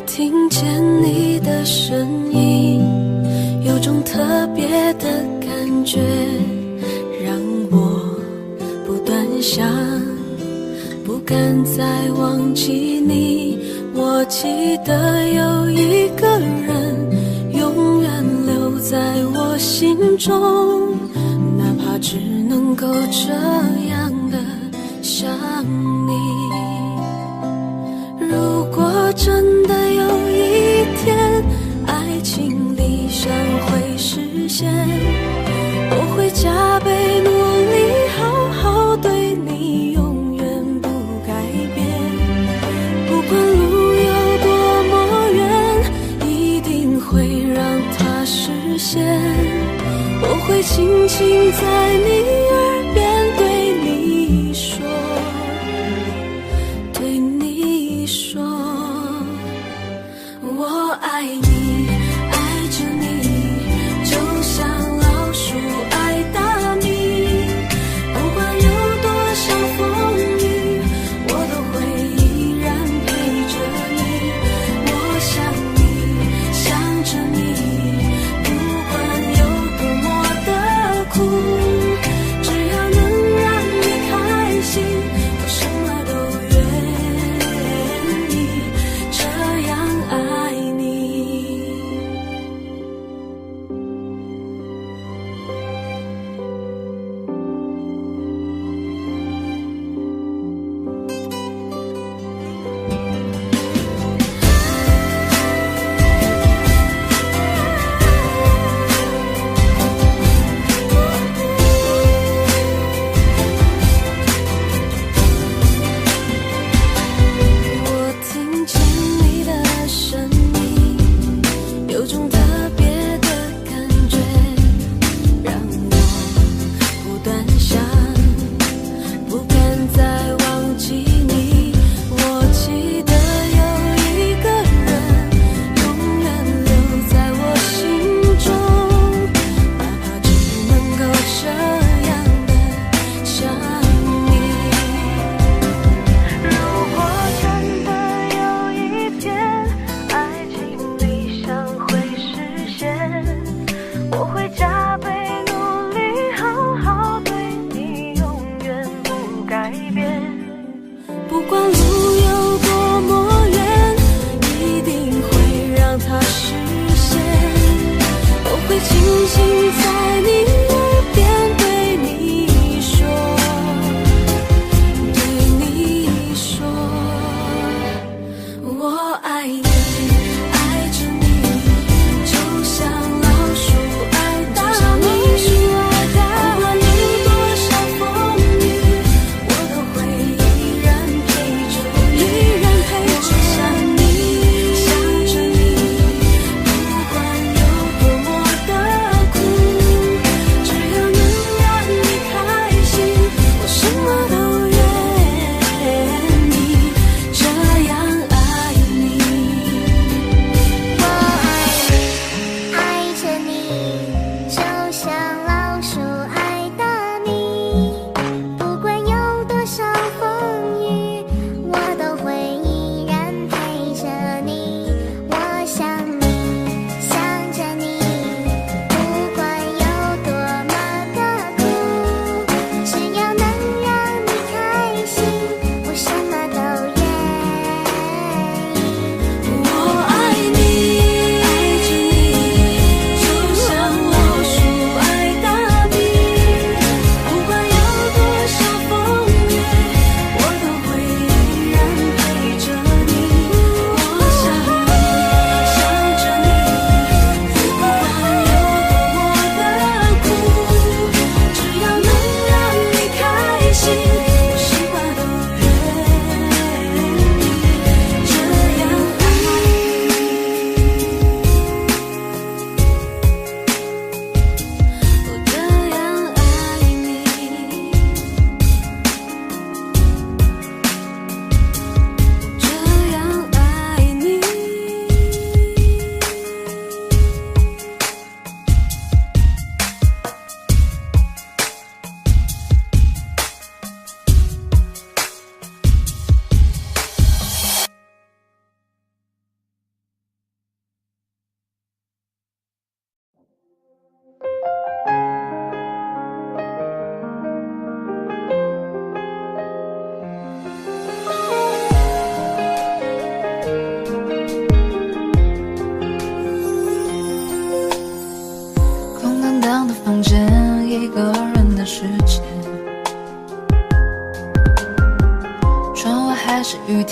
听见你的声音，有种特别的感觉，让我不断想，不敢再忘记你。我记得有一个人永远留在我心中，哪怕只能够这样的想你。如果真的有一天爱情理想会实现，我会加倍努力好好对你，永远不改变。不管路有多么远，一定会让它实现。我会轻轻在你耳边对你说，对你说我爱你，爱着你，就像老鼠爱大米。不管有多少风雨，我都会依然陪着你。我想你，想着你，不管有多么的苦，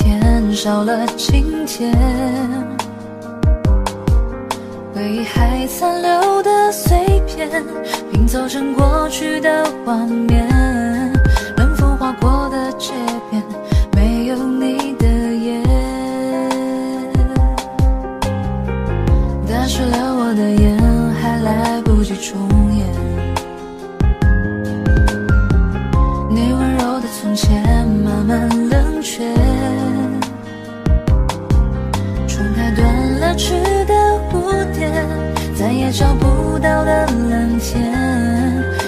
天少了情节，回忆还残留的碎片，拼凑成过去的画面。冷风划过的街边，没有你的夜，打湿了我的眼，还来不及重演。你温柔的从前慢慢冷却，窗台断了翅的蝴蝶，再也找不到的蓝天，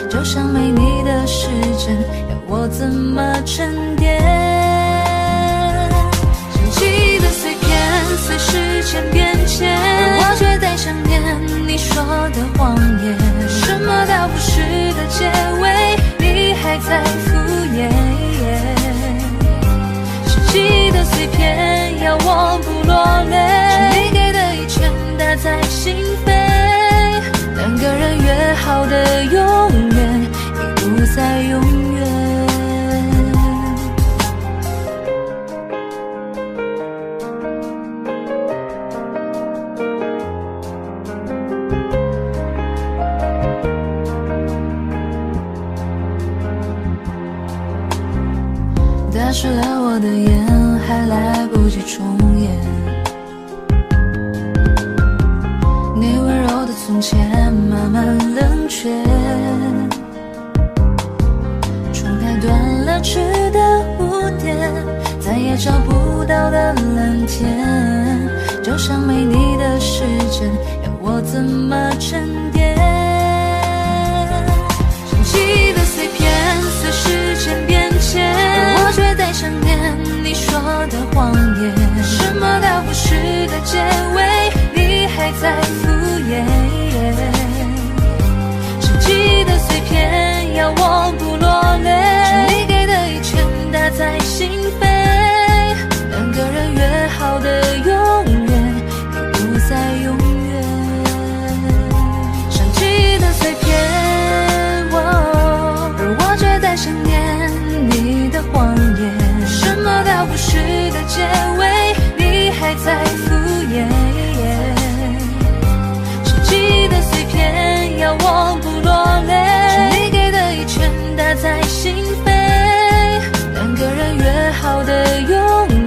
就像没你的时间，要我怎么沉淀？想起的碎片随时间变迁，我却在想念你说的谎言，什么都不是的结尾，你还在敷衍。想起的碎片要我不落泪，是你给的一拳打在心扉，两个人约好的永远已不再永远。打湿了我的眼，还来不及重演。你温柔的从前慢慢冷却，窗台断了翅的蝴蝶，再也找不到的蓝天，就像没你的时间，要我怎么沉淀？想起的碎片随时间变迁，我却在想念你说的谎言，什么都不是的结尾，你还在敷衍。想起的碎片要我不落泪，是你给的一拳打在心扉，两个人约好的永远已不再永远。想起的碎片，而我却在想念你的谎言，什么都不是的结尾，你还在敷衍。想起的碎片要我不落泪，是你给的一拳打在心扉，两个人约好的永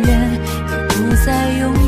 远已不再永远。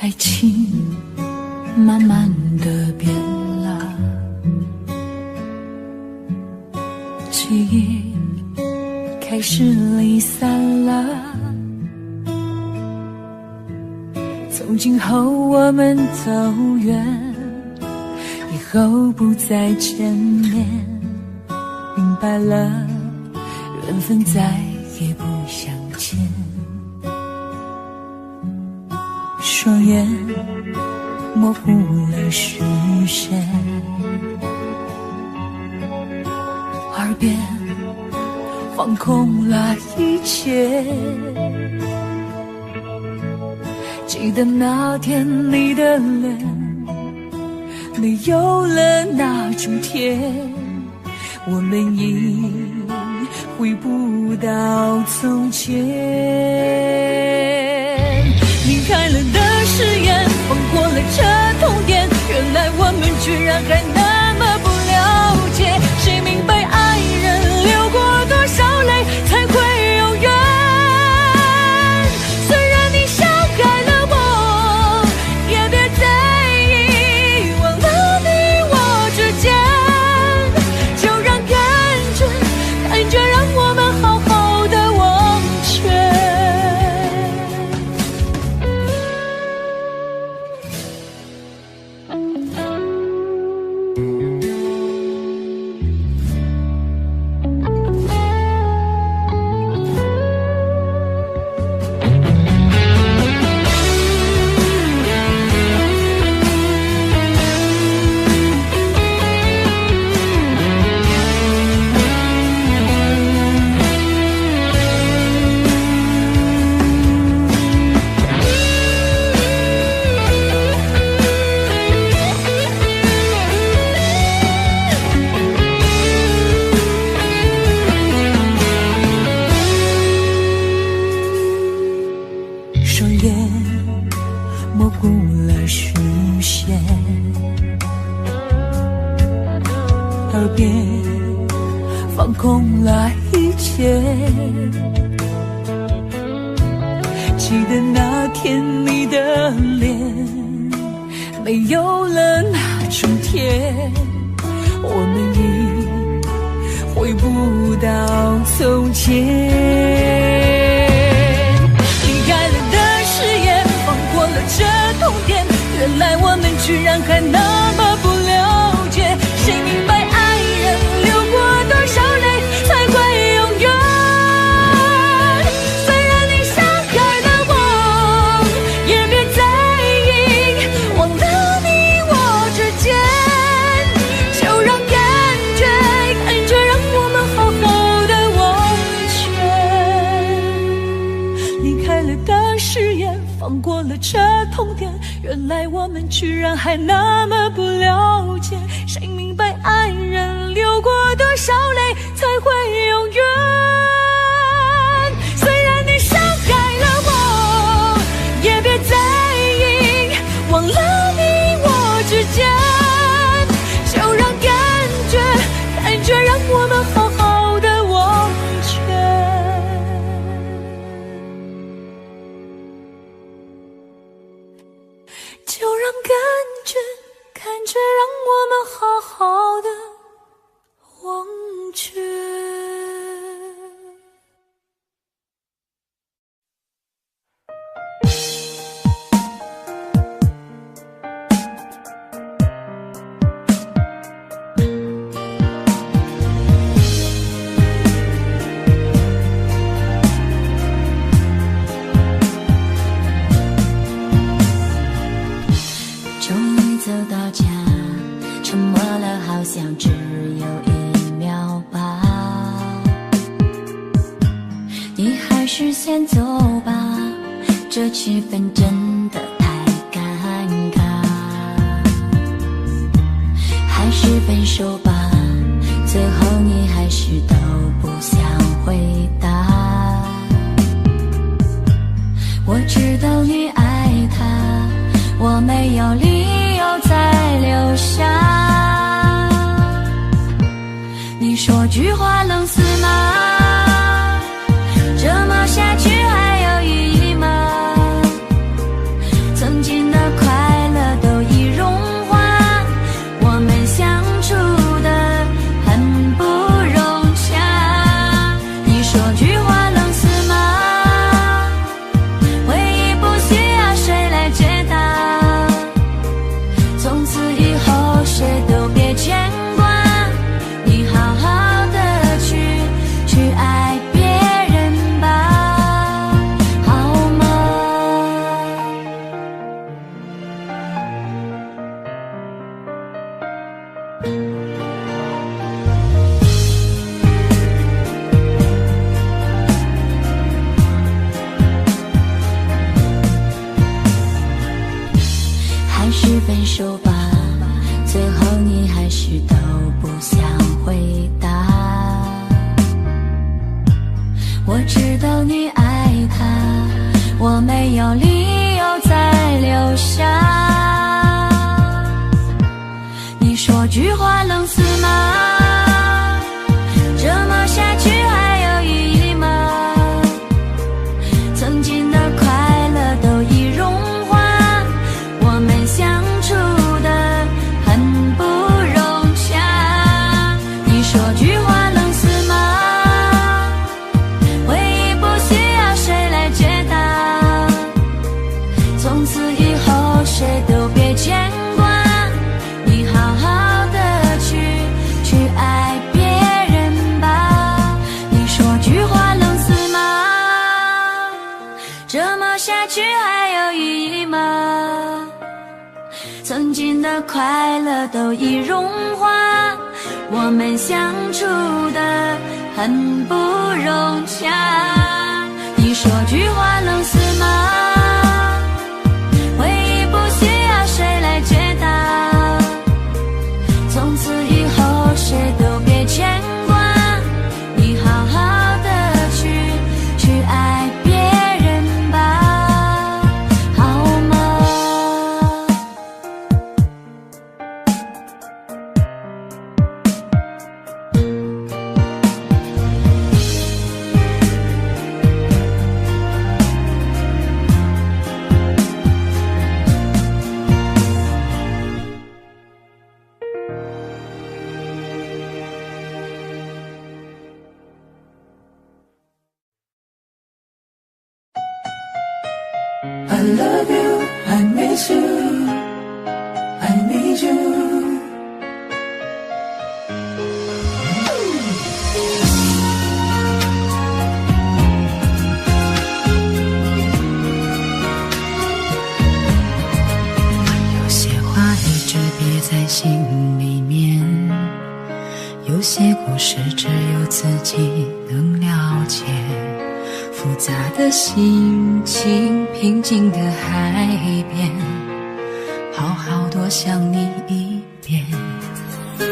爱情慢慢的变了，记忆开始离散了，从今后我们走远，以后不再见面，明白了，缘分再也不相欠。双眼模糊了视线，耳边放空了一切。记得那天你的脸，没有了那种甜，我们已回不到从前。离开了的誓言，放过了这痛点，原来我们居然还那么不了解。谁明白爱人流过多少泪才会有缘？虽然你笑开了我，也别在意忘了你我之间，就让放空了一切。记得那天你的脸没有了那种甜，我们已回不到从前。离开了的誓言，放过了这痛点，原来我们居然还那么不了解。谁明白爱人流过多少泪才会永远？虽然你伤害了我，也别在意，忘了你我之间，就让感觉让我们好好的忘却。离开了的誓言，放过了这痛点，原来我们居然还那么不了解。谁明白爱人流过多少泪才会永远？虽然你伤害了我，也别在意，忘了你我之间，就让感觉让我们好好的忘却。就让感觉让我们好好的忘却。终于走到家，沉默了好像只有1秒吧。你还是先走吧，这气氛真的太尴尬。还是分手吧，最后你还是都不想回答。我知道你爱他，我没有理由再留下。你说句话能死吗？这么下去还有意义吗？曾经的快乐都已融化，我们相处的很不融洽。你说句话能死吗？回忆不需要谁来解答，从此以后谁都别牵挂，你好好的去爱别人吧，好吗？还是分手吧，最后你还是都不想回答。我知道你爱他，我没有理由再留下。你说句话能死吗？这么下去还有意义吗？曾经的快乐都已融化，我们相处的很不融洽。你说句话能死吗？回忆不需要谁来解答，从此以后谁都别牵挂，你好好的去爱别人吧。你说句话能死吗？这么下去还有意义吗？曾经的快乐都已融化，我们相处的很不融洽。你说句话能死吗？回忆不需要谁来解答，从此以后谁都别牵挂，你好好的去爱别人吧，好吗？ I love you, I miss you, I need you。有些话一直憋在心里面，有些故事只有自己能了解。复杂的心情，平静的海边，好好多想你一遍，带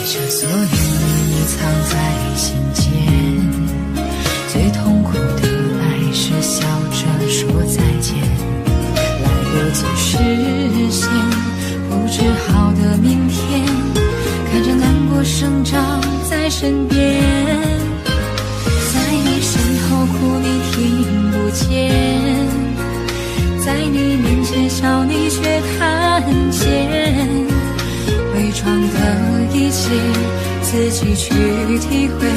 着所有你藏在心间。最痛苦的爱是笑着说再见，来不及实现不治好的明天，看着难过生长在身边，在你身后哭你听不见，在你面前笑你却看见，伪装的一切自己去体会，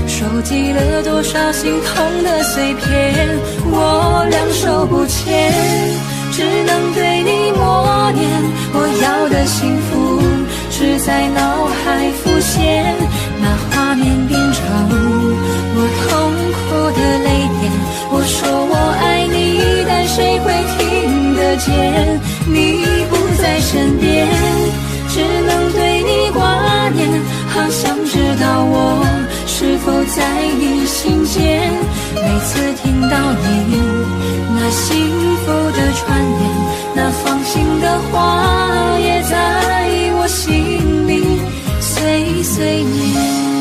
收集了多少心痛的碎片，我两手不牵，只能对你默念，我要的幸福只在脑海浮现，那画面变成我痛苦的泪点，我说我爱你，但谁会听得见？你不在身边，只能对你挂念，好想知道我是否在你心间。每次听到你那幸福的传言，那放心的话也在我心里碎碎念。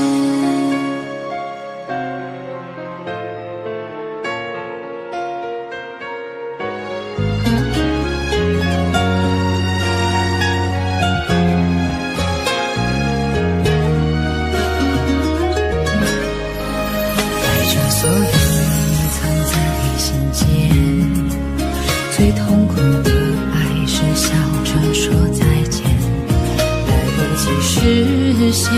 所有你藏在心间，最痛苦的爱是笑着说再见，来不及实现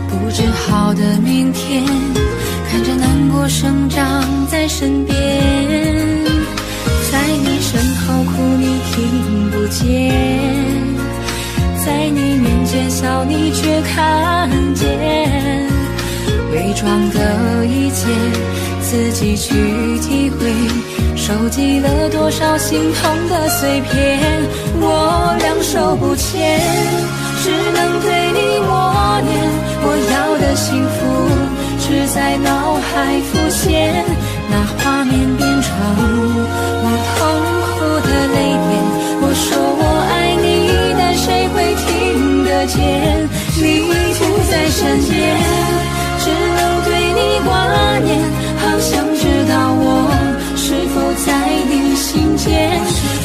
不治好的明天，看着难过生长在身边，在你身后哭你听不见，在你面前笑你却看见，伪装的一切自己去体会，收集了多少心痛的碎片，我两手不牵，只能对你默念，我要的幸福只在脑海浮现，那画面变成我痛苦的泪点，我说我爱你，但谁会听得见？你不在身边，只能对你挂念，好想知道我是否在你心间。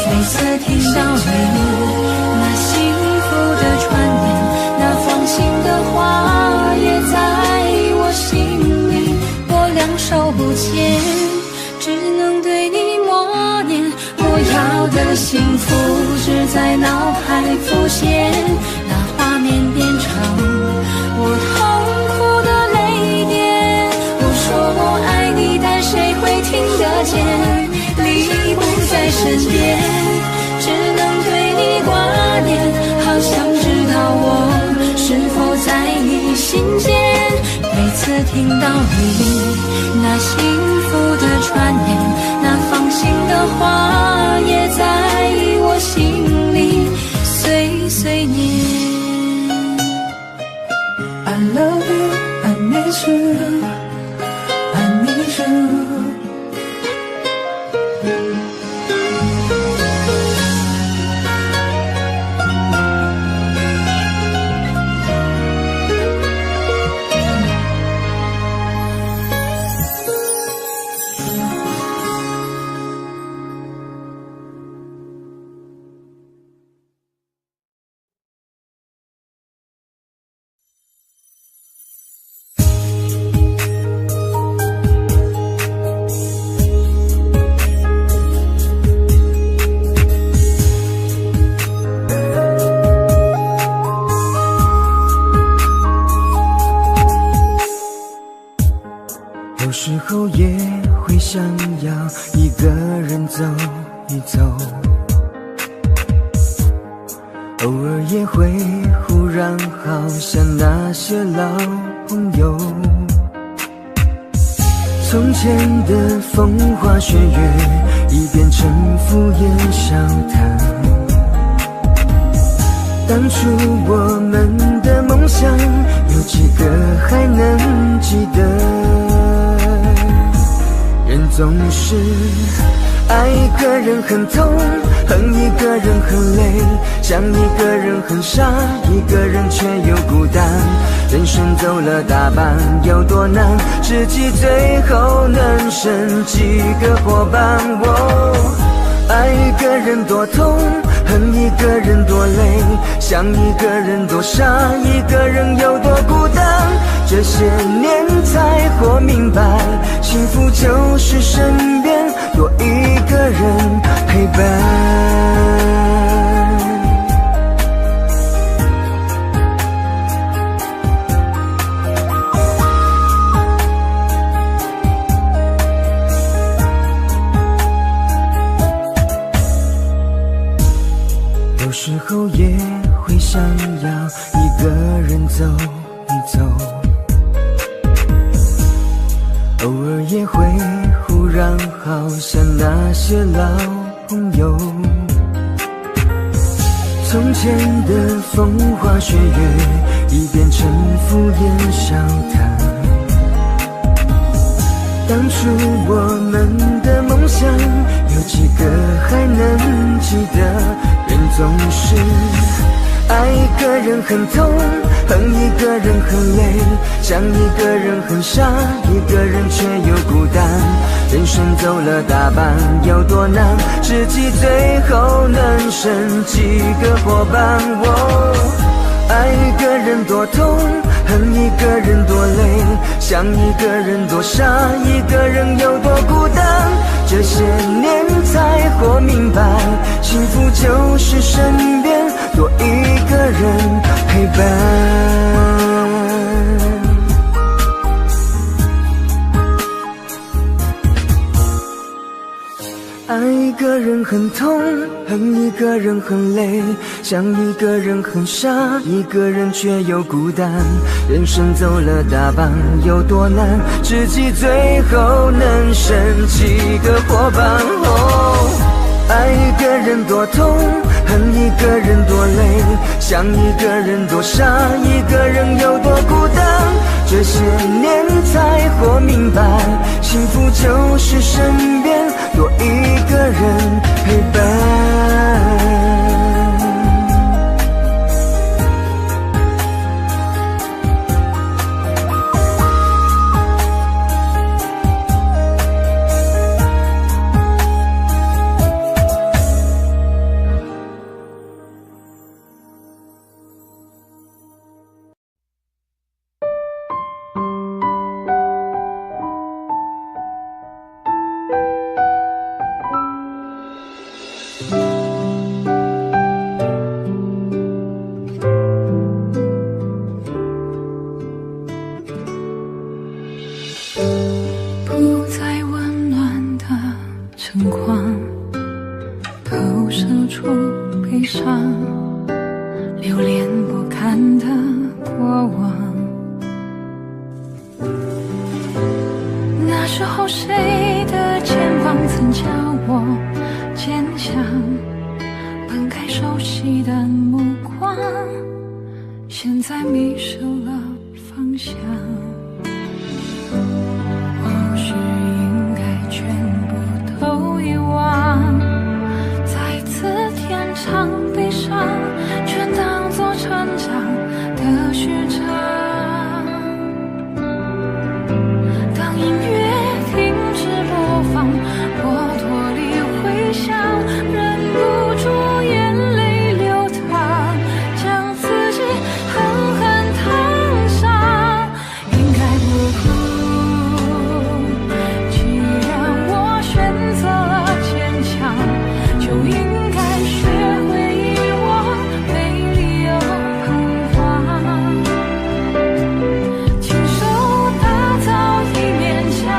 每次听到你那幸福的传言，那放心的话也在我心里，我两手不牵，只能对你默念，我要的幸福只在脑海浮现，那画面变成我痛苦的泪点，我说我爱你，但谁会听得见？你不在身边，只能对你挂念，好想知道我是否在你心间。每次听到你那幸福的传言，那放心的话也在我心里碎碎念。I love you, I miss you, I need you。有时候也会想要一个人走一走，偶尔也会忽然好想那些老朋友，从前的风花雪月已变成敷衍笑谈，当初我们的梦想有几个还能记得？人总是爱一个人很痛，恨一个人很累，想一个人很傻，一个人却又孤单。人生走了大半有多难，知己最后能剩几个伙伴？爱一个人多痛，恨一个人多累，想一个人多傻，一个人有多孤单。这些年才活明白，幸福就是身边多一个人陪伴。有时候也会想要一个人走一走，偶尔也会忽然好想那些老朋友，从前的风花雪月已变成敷衍笑谈，当初我们的梦想有几个还能记得？人总是爱一个人很痛，恨一个人很累，想一个人很傻，一个人却又孤单。人生走了大半有多难，知己最后能剩几个伙伴？爱一个人多痛，恨一个人多累，想一个人多傻，一个人有多孤单。这些年才活明白，幸福就是身边多一个人陪伴。爱一个人很痛，恨一个人很累，想一个人很傻，一个人却又孤单。人生走了大半有多难，知己最后能剩几个伙伴？爱一个人多痛，恨一个人多累，想一个人多傻，一个人有多孤单。这些年才活明白，幸福就是身边多一个人陪伴。亲手打造一面墙。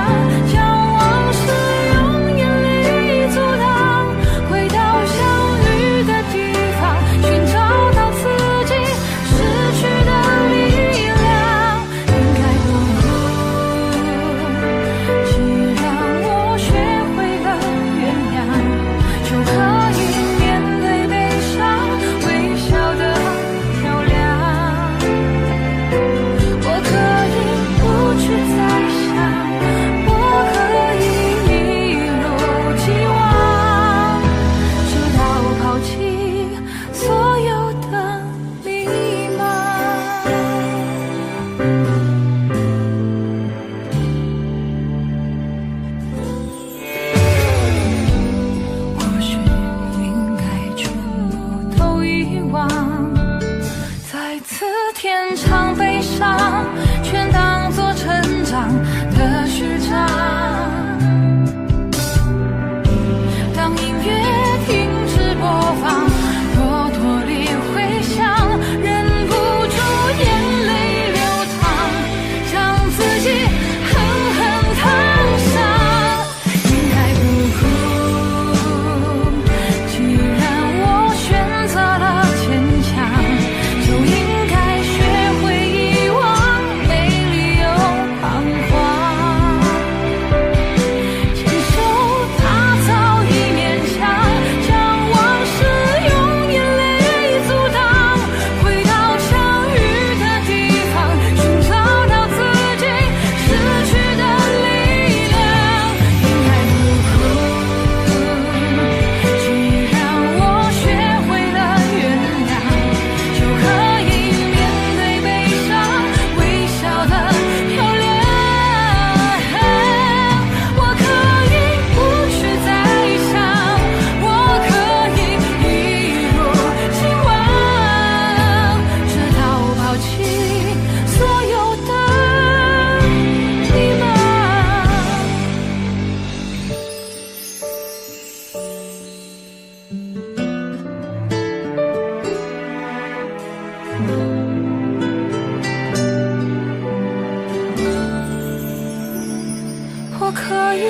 可以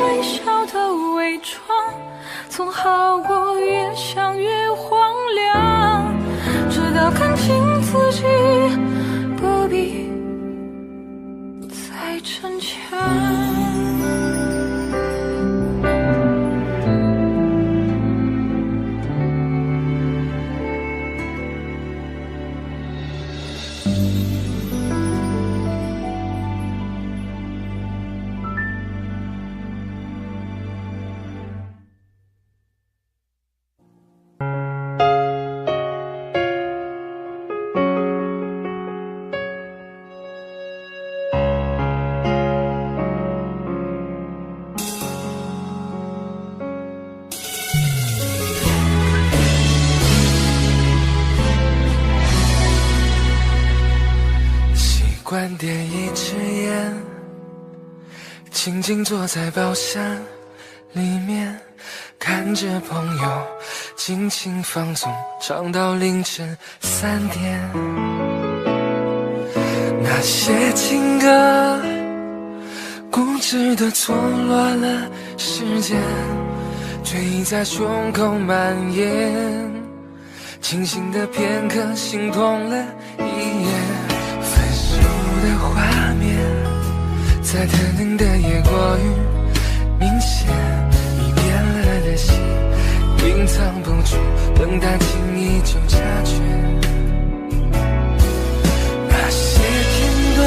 微笑的伪装，总好过越想越荒凉。直到看清自己，不必再逞强。关点一支烟，静静坐在包厢里面，看着朋友尽情放纵，唱到凌晨3点。那些情歌固执地错落了时间，却已在胸口蔓延。清醒的片刻，心痛了一夜。的画面在特定的夜过于明显，已变了的心隐藏不住，冷淡轻易就察觉。那些片段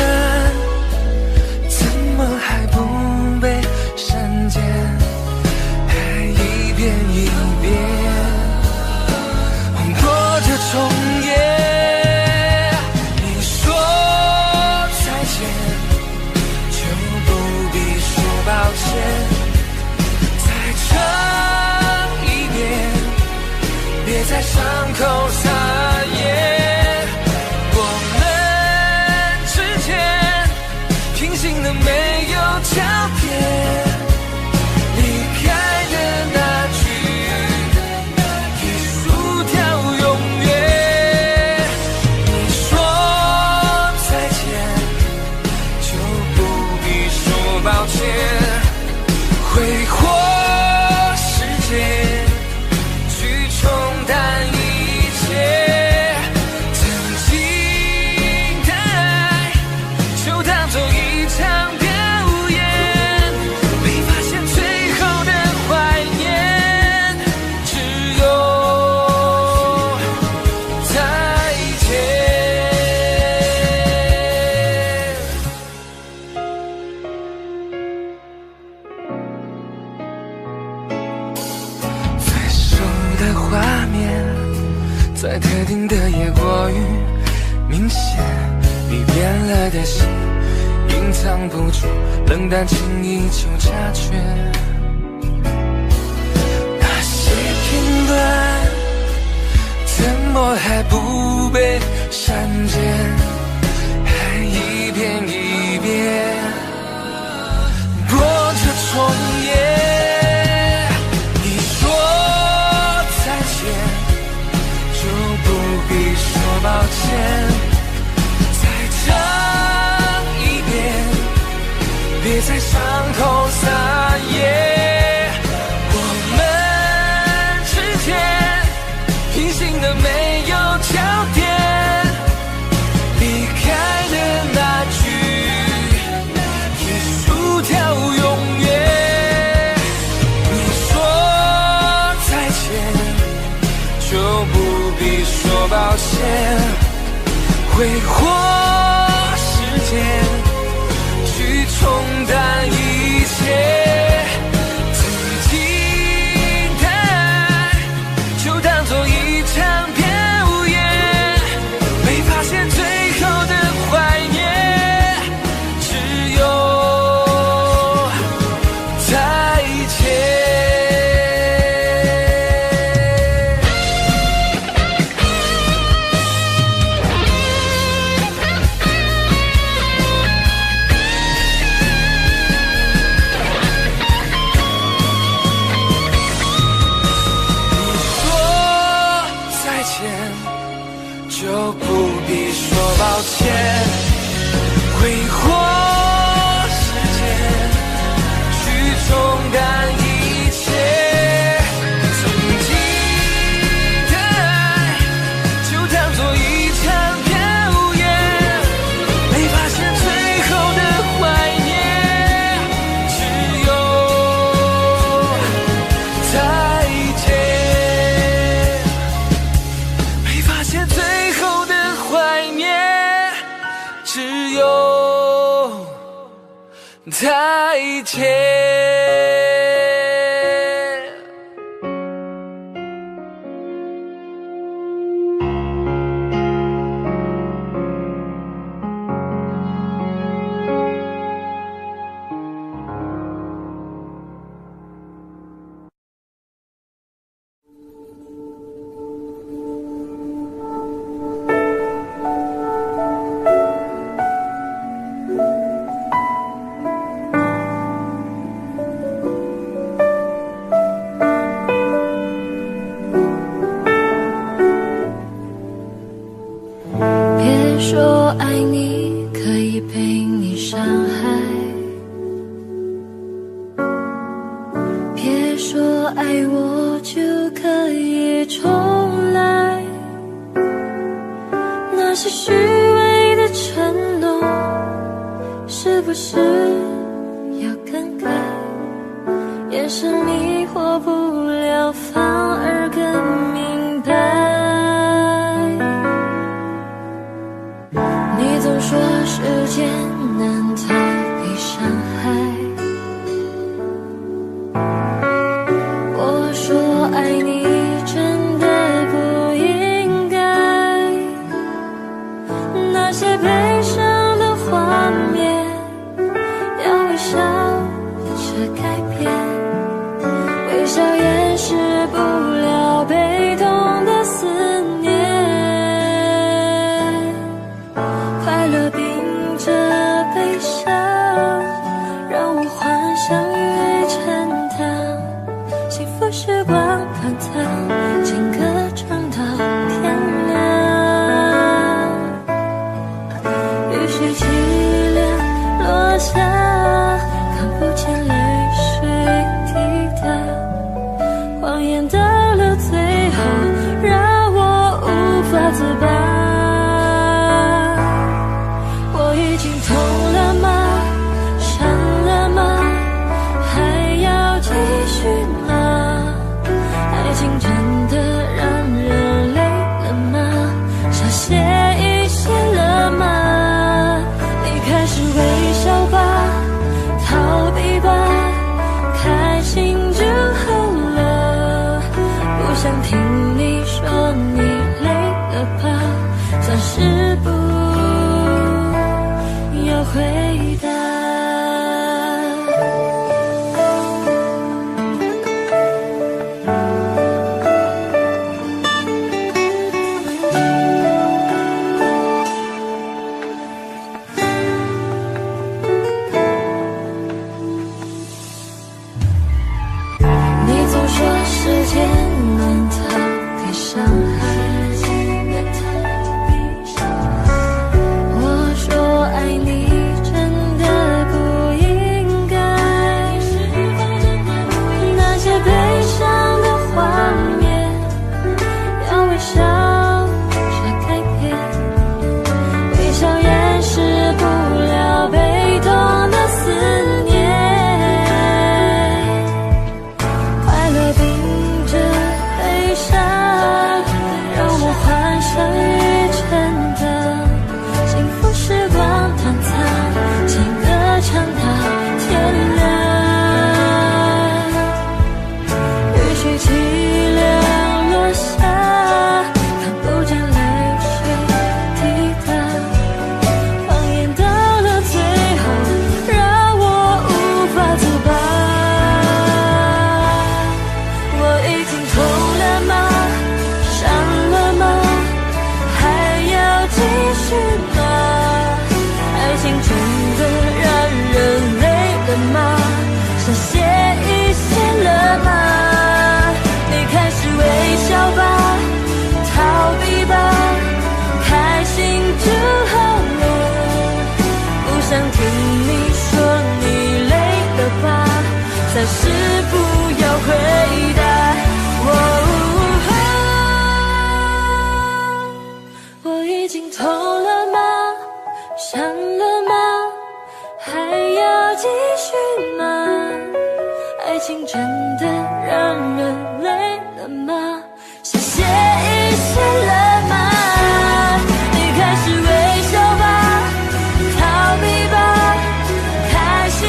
怎么还不被删减，还一遍一遍拖着重演。再唱一遍，别在伤口撒野。我们之间平行的没有交点，离开的那句一竖条永远。你说再见，就不必说抱歉。挥霍时间去冲淡一切，曾经的爱就当作一场表演，没发现最后的怀念只有再见。的画面在特定的夜过于明显，已变了的心隐藏不住，冷淡轻易就察觉。那些片段怎么还不被删减，还一遍一遍播着重演。抱歉，再唱一遍，别在伤口撒野。我们之间平行的没有交点，离开的那句一竖条永远。你说再见，就不必说抱歉。挥霍时间去冲淡一切，曾经的爱就当作一场表演，没发现最后的怀念只有再见。再见。暂时不要回答。我已经痛了吗？伤了吗？还要继续吗？爱情真的让人累了吗？是谢一些了吗？你开始微笑吧，逃避吧，开心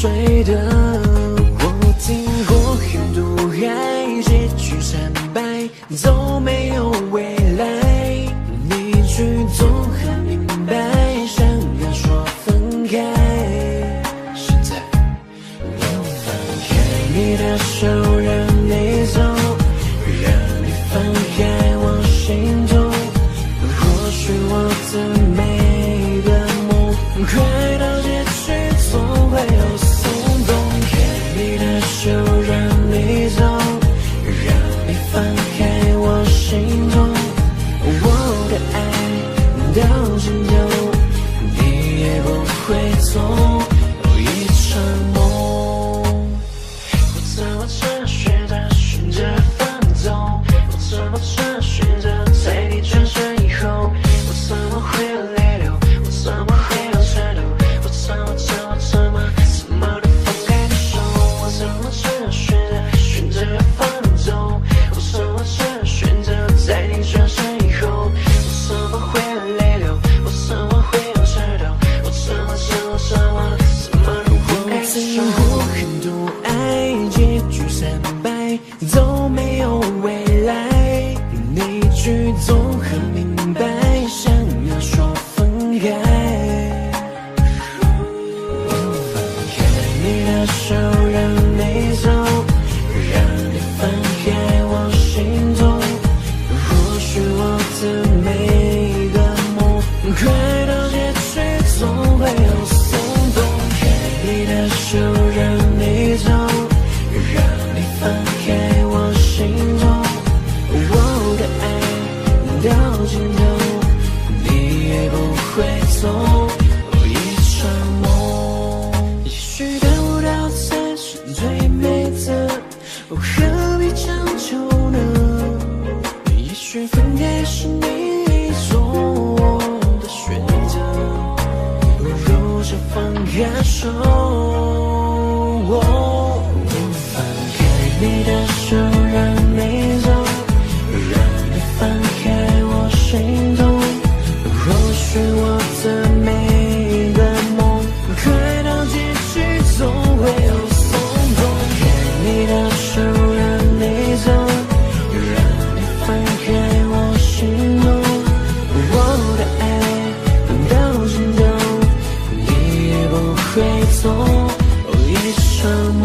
睡的。我听过很多爱结局惨败，都没有未来。你句总很明白，想要说分开。现在我放开你的手，让你走，让你放开我心痛。或许我的每个梦快到结局，总会有松动。开你的手，让你走，让你放开我心痛。我的爱到尽头，你也不会走一场梦。我怎么只选择放纵？我怎么只选择在你转身以后？我怎么会泪流？我怎么会有颤抖？我怎么的放开你手？我怎么只选择放纵？我怎么只选择在你转身以后？我怎么会泪流？我怎么会有颤抖？我怎么的放开你手？我听过很多爱结局惨败，都没有未来。你句总很明白，想要说分开。放开你的手，让你走，让你放开我心痛。或许我的每个梦快到结局，总会有松动。开你的手，让你走，让你放开我心痛。我的爱到尽头，你也不会走一场梦。也许得不到才是最美的，何必强求呢？也许分开是你做的选择，不如就放开手。放开你的手，让你走，让你放开我心痛。或许我的每个梦快到结局，总会有松动。开你的手，让你走，让你放开我心痛。我的爱到尽头，你也不会走一场梦。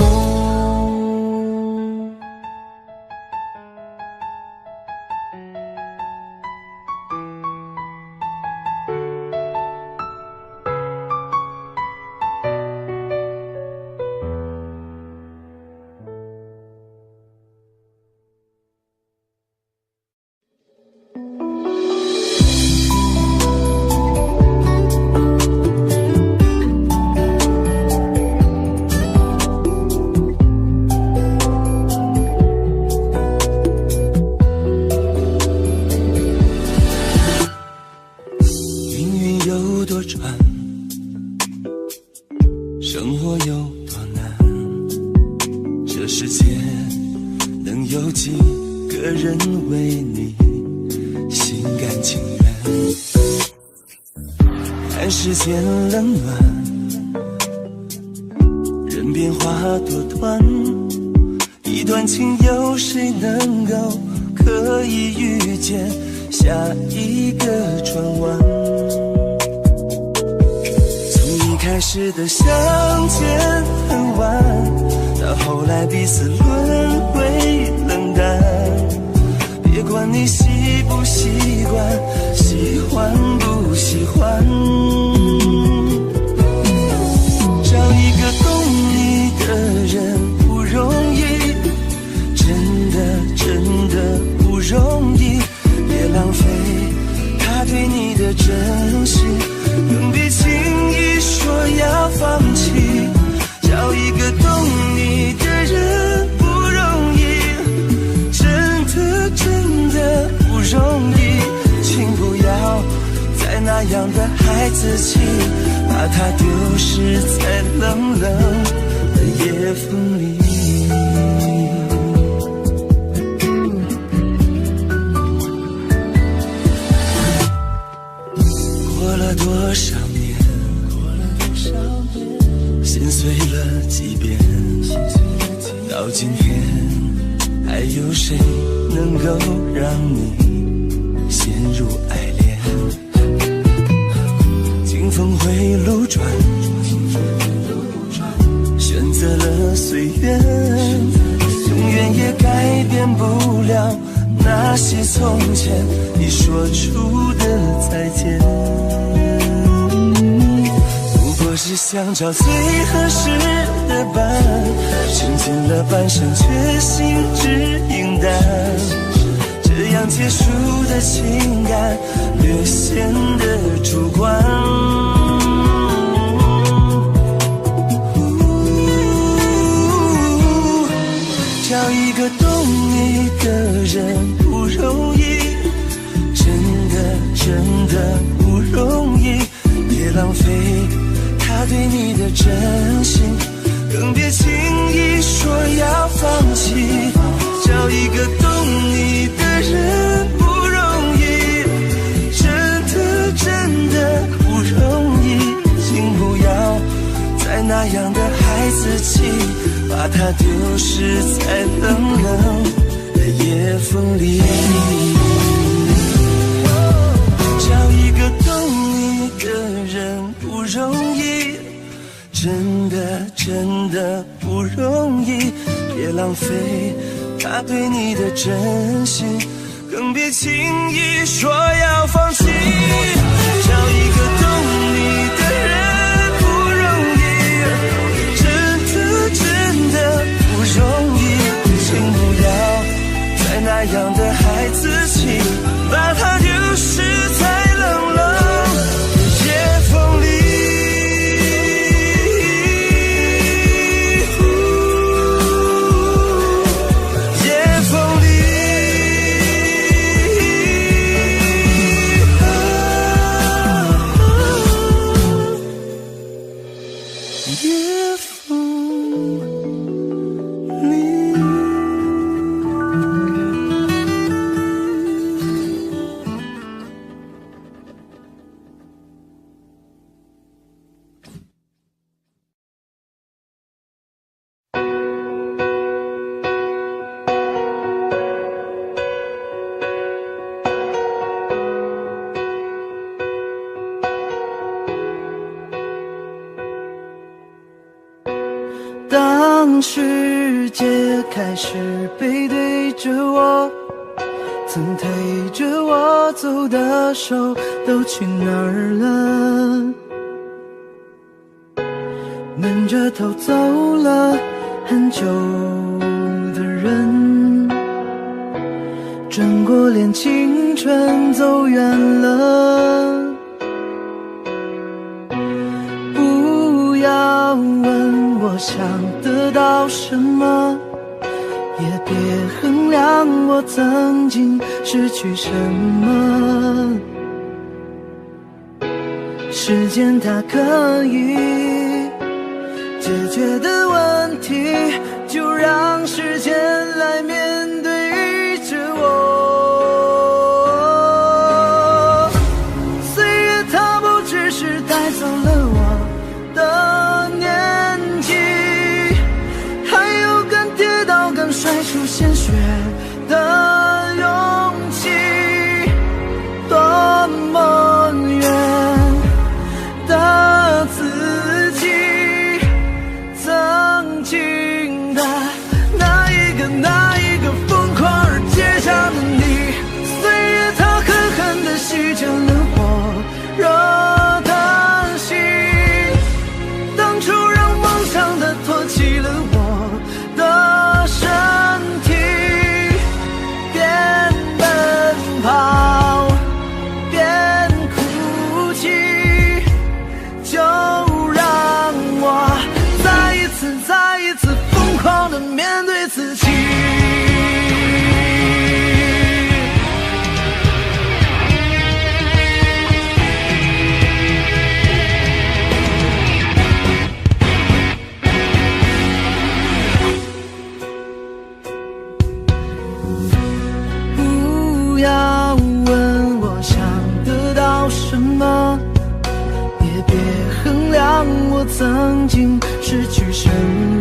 命运有多转，生活有多难，这世界能有几个人为你心甘情愿？看世间冷暖，人变化多端，一段情有谁能够可以遇见下一个转弯？从一开始的相见恨晚，到后来彼此沦为冷淡，别管你习不习惯，喜欢不喜欢，找一个懂你的人不容易，真的不容易，别浪费他对你的珍惜，更别轻易说要放弃，找一个懂你的人不容易，真的不容易，请不要再那样的孩子气，把它丢失在冷冷的夜风里。过了多少年，心碎了几遍，到今天还有谁能够让你陷入爱恋？经峰回路转，选择了随缘，永远也改变不了那些从前你说出的再见。不过是想找最合适的伴，沉浸了半生却心只影淡，这样结束的情感略显得主观。找一个懂你的人不容易，真的不容易，别浪费他对你的真心，更别轻易说要放弃。找一个懂你的人不容易，真的不容易，请不要再那样的孩子气，把它丢失在冷冷的夜风里。找一个懂你的人不容易，真的不容易，别浪费他对你的真心，更别轻易说要放弃。找一个懂你的人不容易，真的不容易，请不要再那样的孩子气，把它丢失在冷冷的夜风里。当世界开始背对着我，曾推着我走的手都去哪儿了？闷着头走了很久的人，转过脸青春走远了。不要问我想得到什么，也别衡量我曾经失去什么。时间它可以解决的问题，就让时间来面对着我。岁月它不只是带走了我的年纪，还有更跌倒更摔出鲜血的勇气。多么远的自己，曾经的那一个疯狂而倔强的你。岁月它狠狠地洗着了火热的心，当初让梦想的托起了我的身体，边奔跑边哭泣，就让我再一次疯狂地面对自己。不要问我想得到什么，也别衡量我曾曾经失去什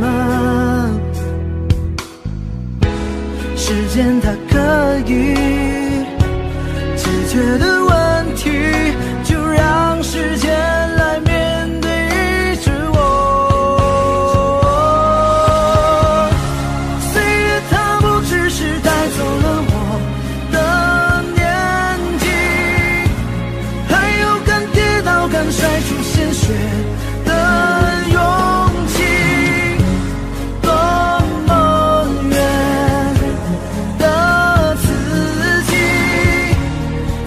么？时间它可以解决的问题，就让时间来面对着我。岁月它不只是带走了我的年纪，还有敢跌倒敢摔出鲜血的勇气。多么远的自己，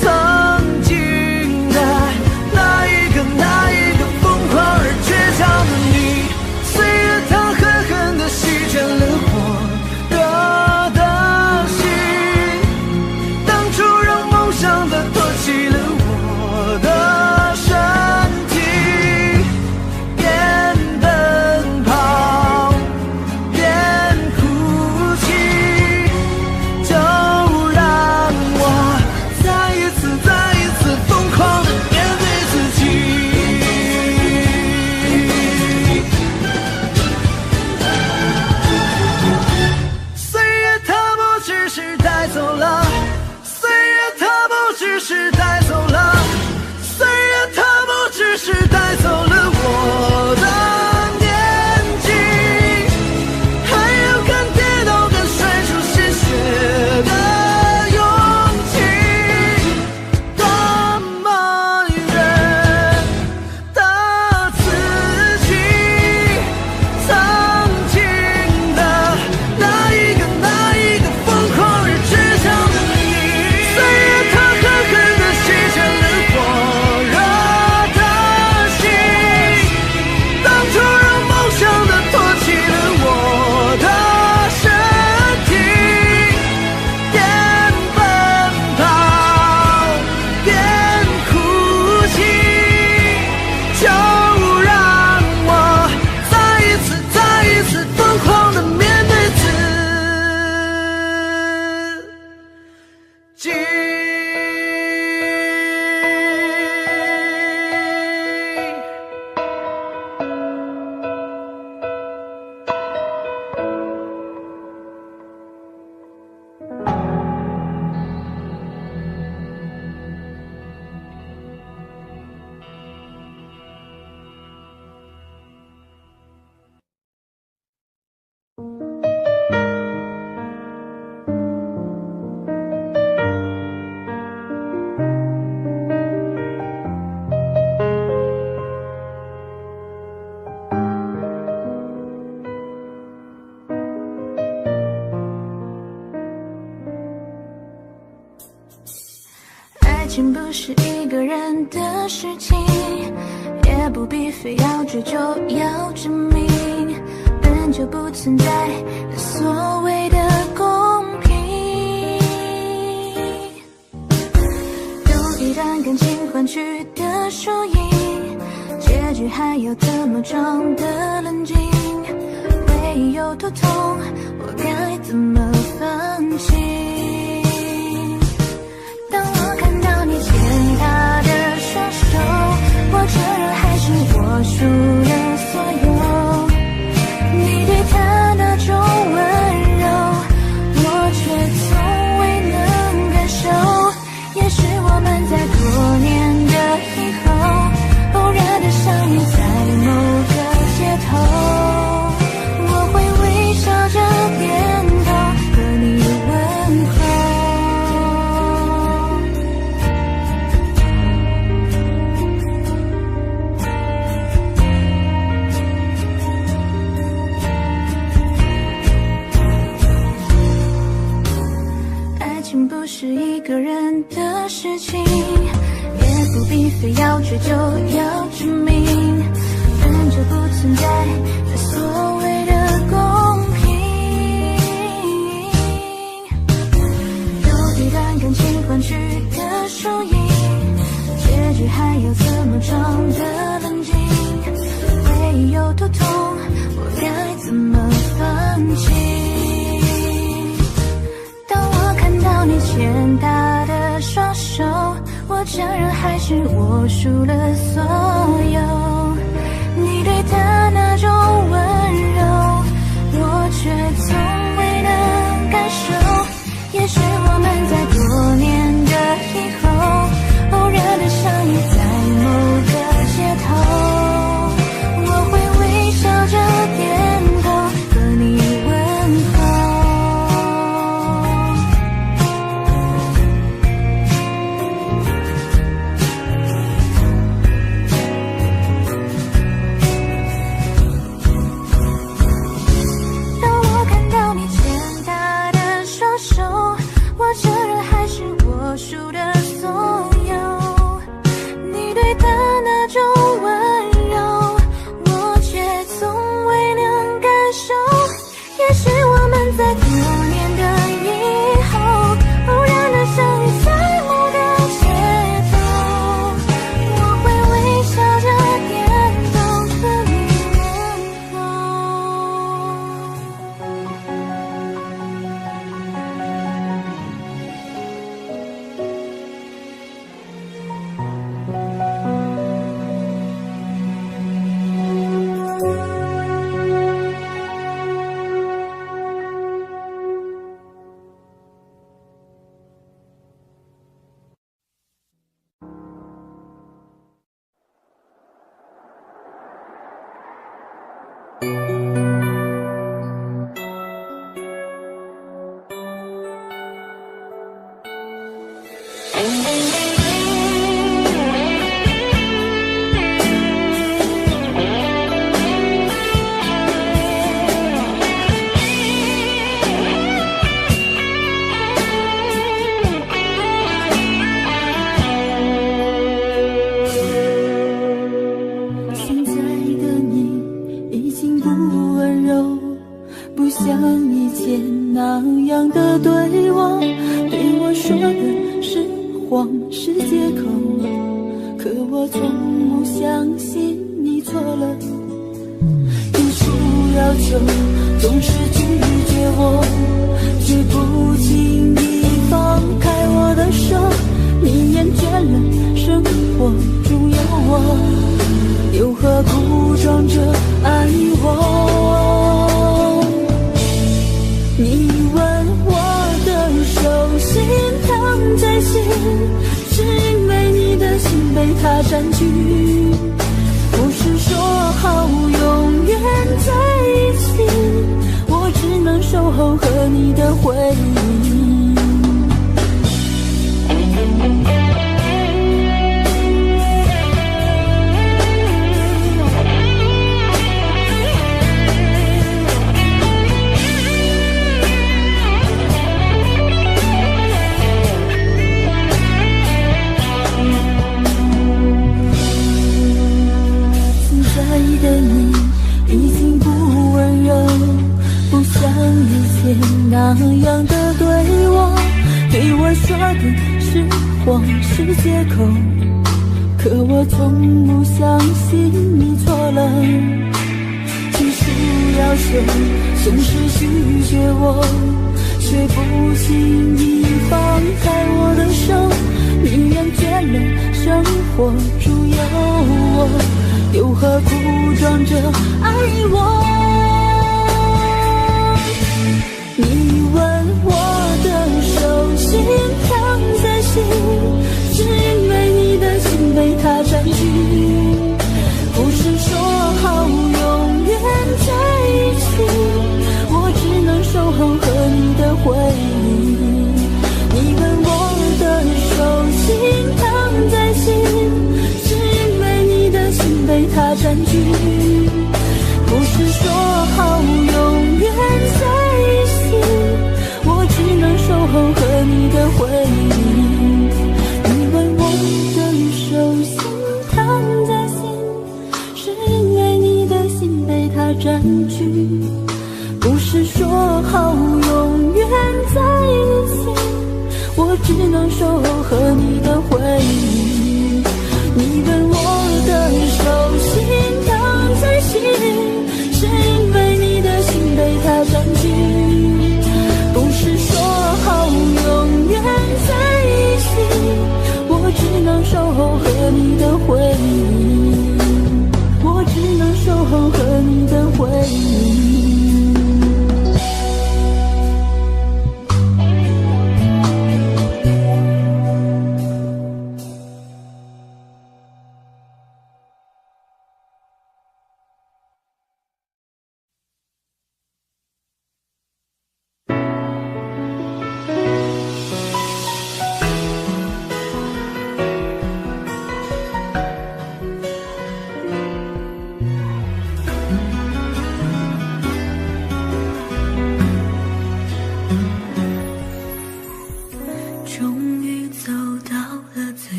曾经的那一个疯狂而倔强的你，岁月它狠狠地席卷了我的心，当初让梦想的托起了我的身体，边奔跑边哭泣，就让我再一次疯狂地面对自己。岁月它不只是带走了，岁月它不只是带走了，岁月它不只是带走了我的年纪，还有敢跌倒敢摔出鲜血的勇气。多么远的自己，曾经的那一个疯狂而倔强的你，岁月它狠狠地席卷了火热的心，当初让梦想的托起了我的身体，边奔跑边哭泣，就让我再一次疯狂地面对自己。爱情不是一个人的事情，也不必非要追究要证明，本就不存在所谓的公平。用一段感情换取的输赢，结局还要怎么装的冷静？回忆有多痛，我该怎么放弃？当我看到你牵他的双手，我承认还是我输了所有。你对他那种温柔，我却从未能感受。也许我们在多年的以后，偶然的相遇在某个街头，我会微笑着点头，和你问候。爱情不是一个人的事情，也不必非要追究要证明，本就不存在所谓的公平。用一段感情换取的输赢，结局还要怎么装的冷静？回忆有多痛，我该怎么放弃？当我看到你牵他的双手，我承认还是我输了所有。你对他那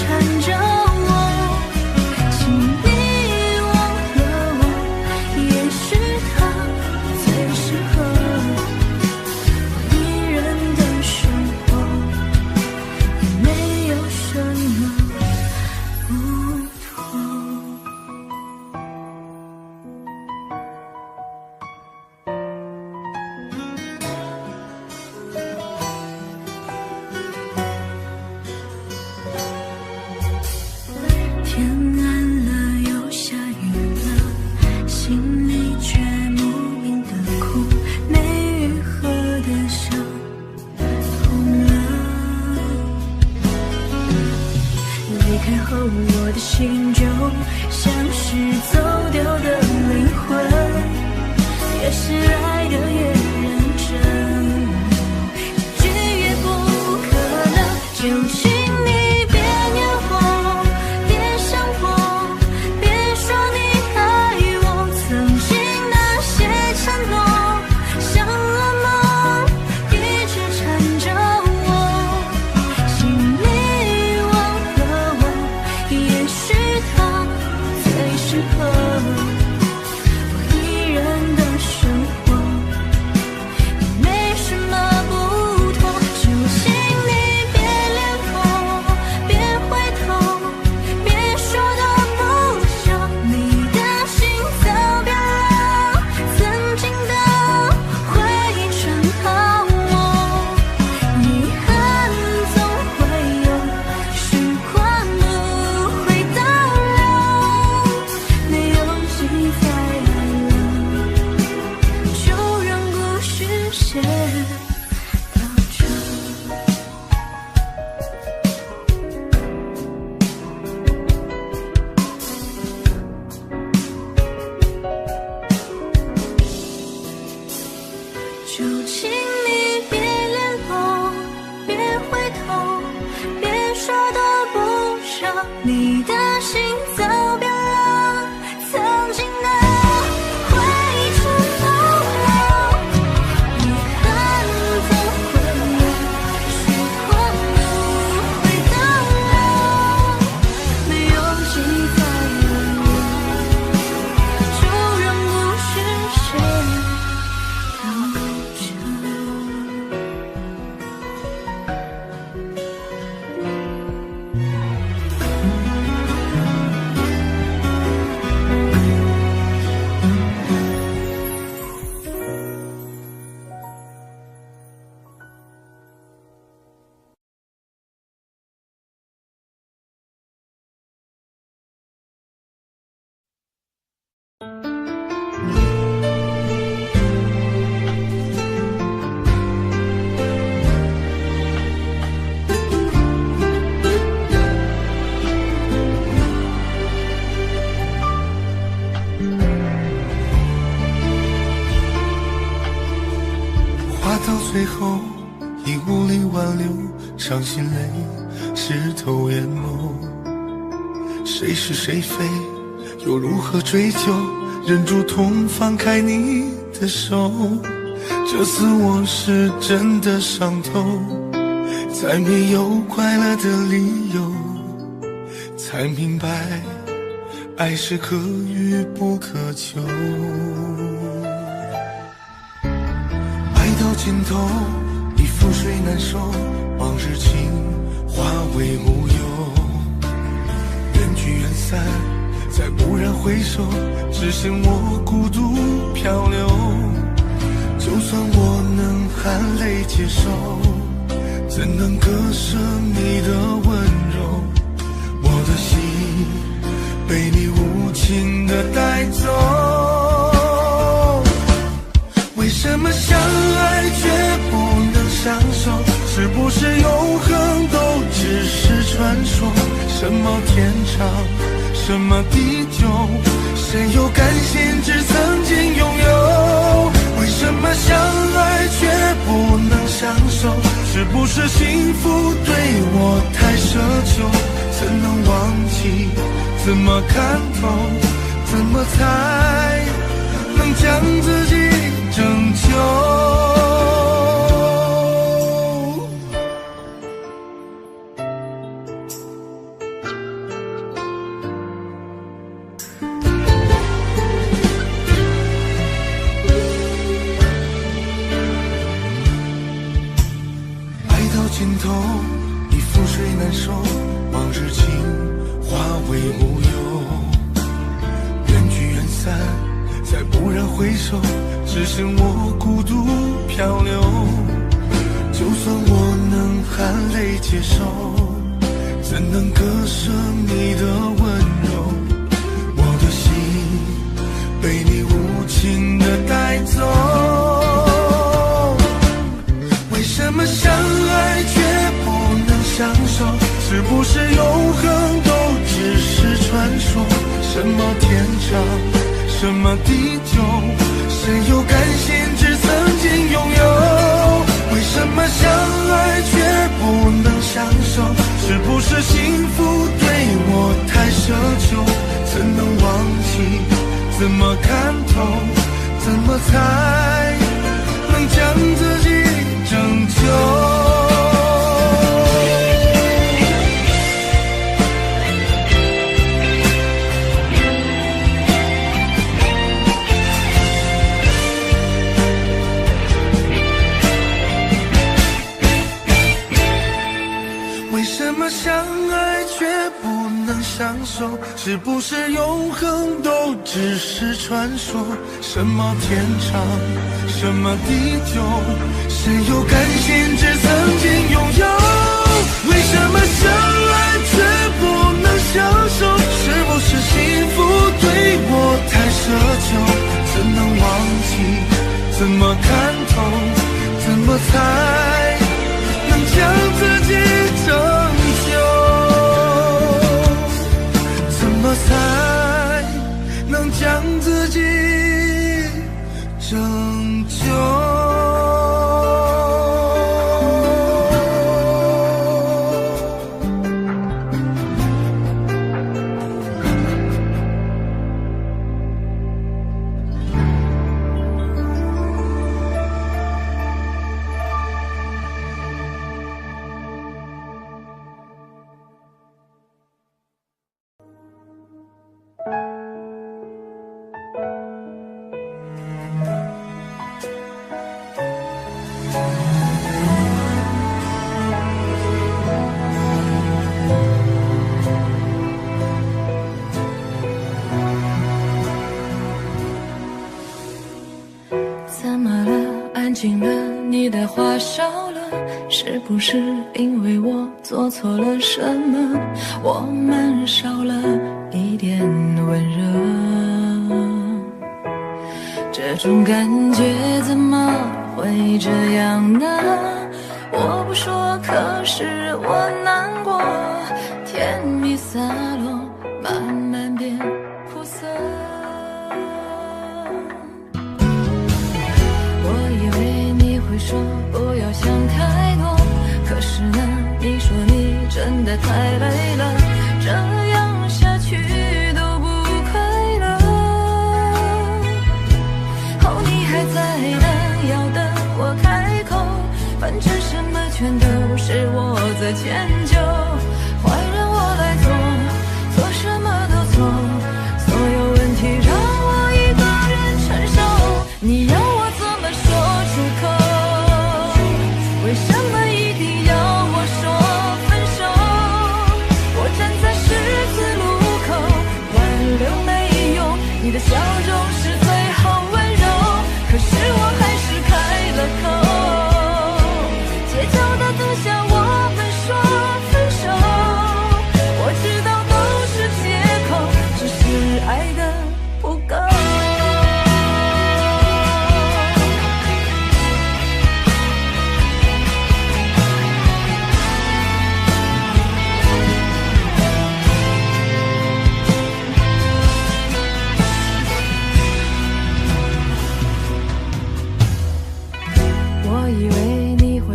缠着离开后，我的心就像是走掉的灵魂，越是爱的越认真，结局也不可能。就请你别念我，别想我，别说你爱我，曾经那些承诺像噩梦，一直缠着我，请你忘了我，也许它最适合我一人的生活，也没什么不同。就请你别脸红，别回头，别说都不想，你的心早变了，曾经的回忆全抛我，遗憾总会有，时光不会倒流，没有机再爱了，就让故事写到这。就请你别脸红，别回头，别说都不想，你的心早变了，曾经的回忆全抛流，遗憾总会有，时光不会倒流，没有机再爱了，就让故事写到这。话到最后已无力挽留，伤心泪湿透眼眸，谁是谁非，又如何追究？忍住痛，放开你的手，这次我是真的伤透，再没有快乐的理由，才明白爱是可遇不可求。爱到尽头已覆水难收，往日情化为乌有，缘聚缘散再蓦然回首，只剩我孤独漂流。就算我能含泪接受，怎能割舍你的温柔？我的心被你无情地带走，为什么相爱却不能相守？是不是永恒都只是传说？什么天长，什么地久，谁又甘心只曾经拥有？为什么相爱却不能相守？是不是幸福对我太奢求？怎能忘记？怎么看透？怎么才能将自己拯救？尽头已覆水难收，往日情化为乌有，缘聚缘散再蓦然回首，只剩我孤独漂流。就算我能含泪接受，怎能割舍你的温柔？我的心被你无情地带走，为什么相爱却不能相守？是不是永恒长，什么地久，谁又敢限制曾经拥有？为什么相爱却不能相守？是不是幸福对我太奢求？怎能忘记？怎么看透？怎么才能将自己拯救？为什么相爱却不能相守？是不是永恒都只是传说？什么天长，什么地久，谁又敢限制曾经拥有？为什么相爱却不能相守？是不是幸福对我太奢求？怎能忘记？怎么看透？怎么才能将自己拯救？怎么才能将自己拯救？你的话少了，是不是因为我做错了什么？我们少了一点温热，这种感觉怎么会这样呢？我不说，可是我难过，甜蜜洒落，慢慢变苦涩。说不要想太多，可是呢，你说你真的太累了，这样下去都不快乐。哦，你还在等，要等我开口，反正什么全都是我在迁就，坏人我来做，做什么都错，所有问题让我一个人承受，你要我怎么说出口？为什么一定要我说分手？我站在十字路口，挽留没用，你的笑容是最后温柔，可是我还是开了口，街角的灯下我们说分手，我知道都是借口，只是爱的不够。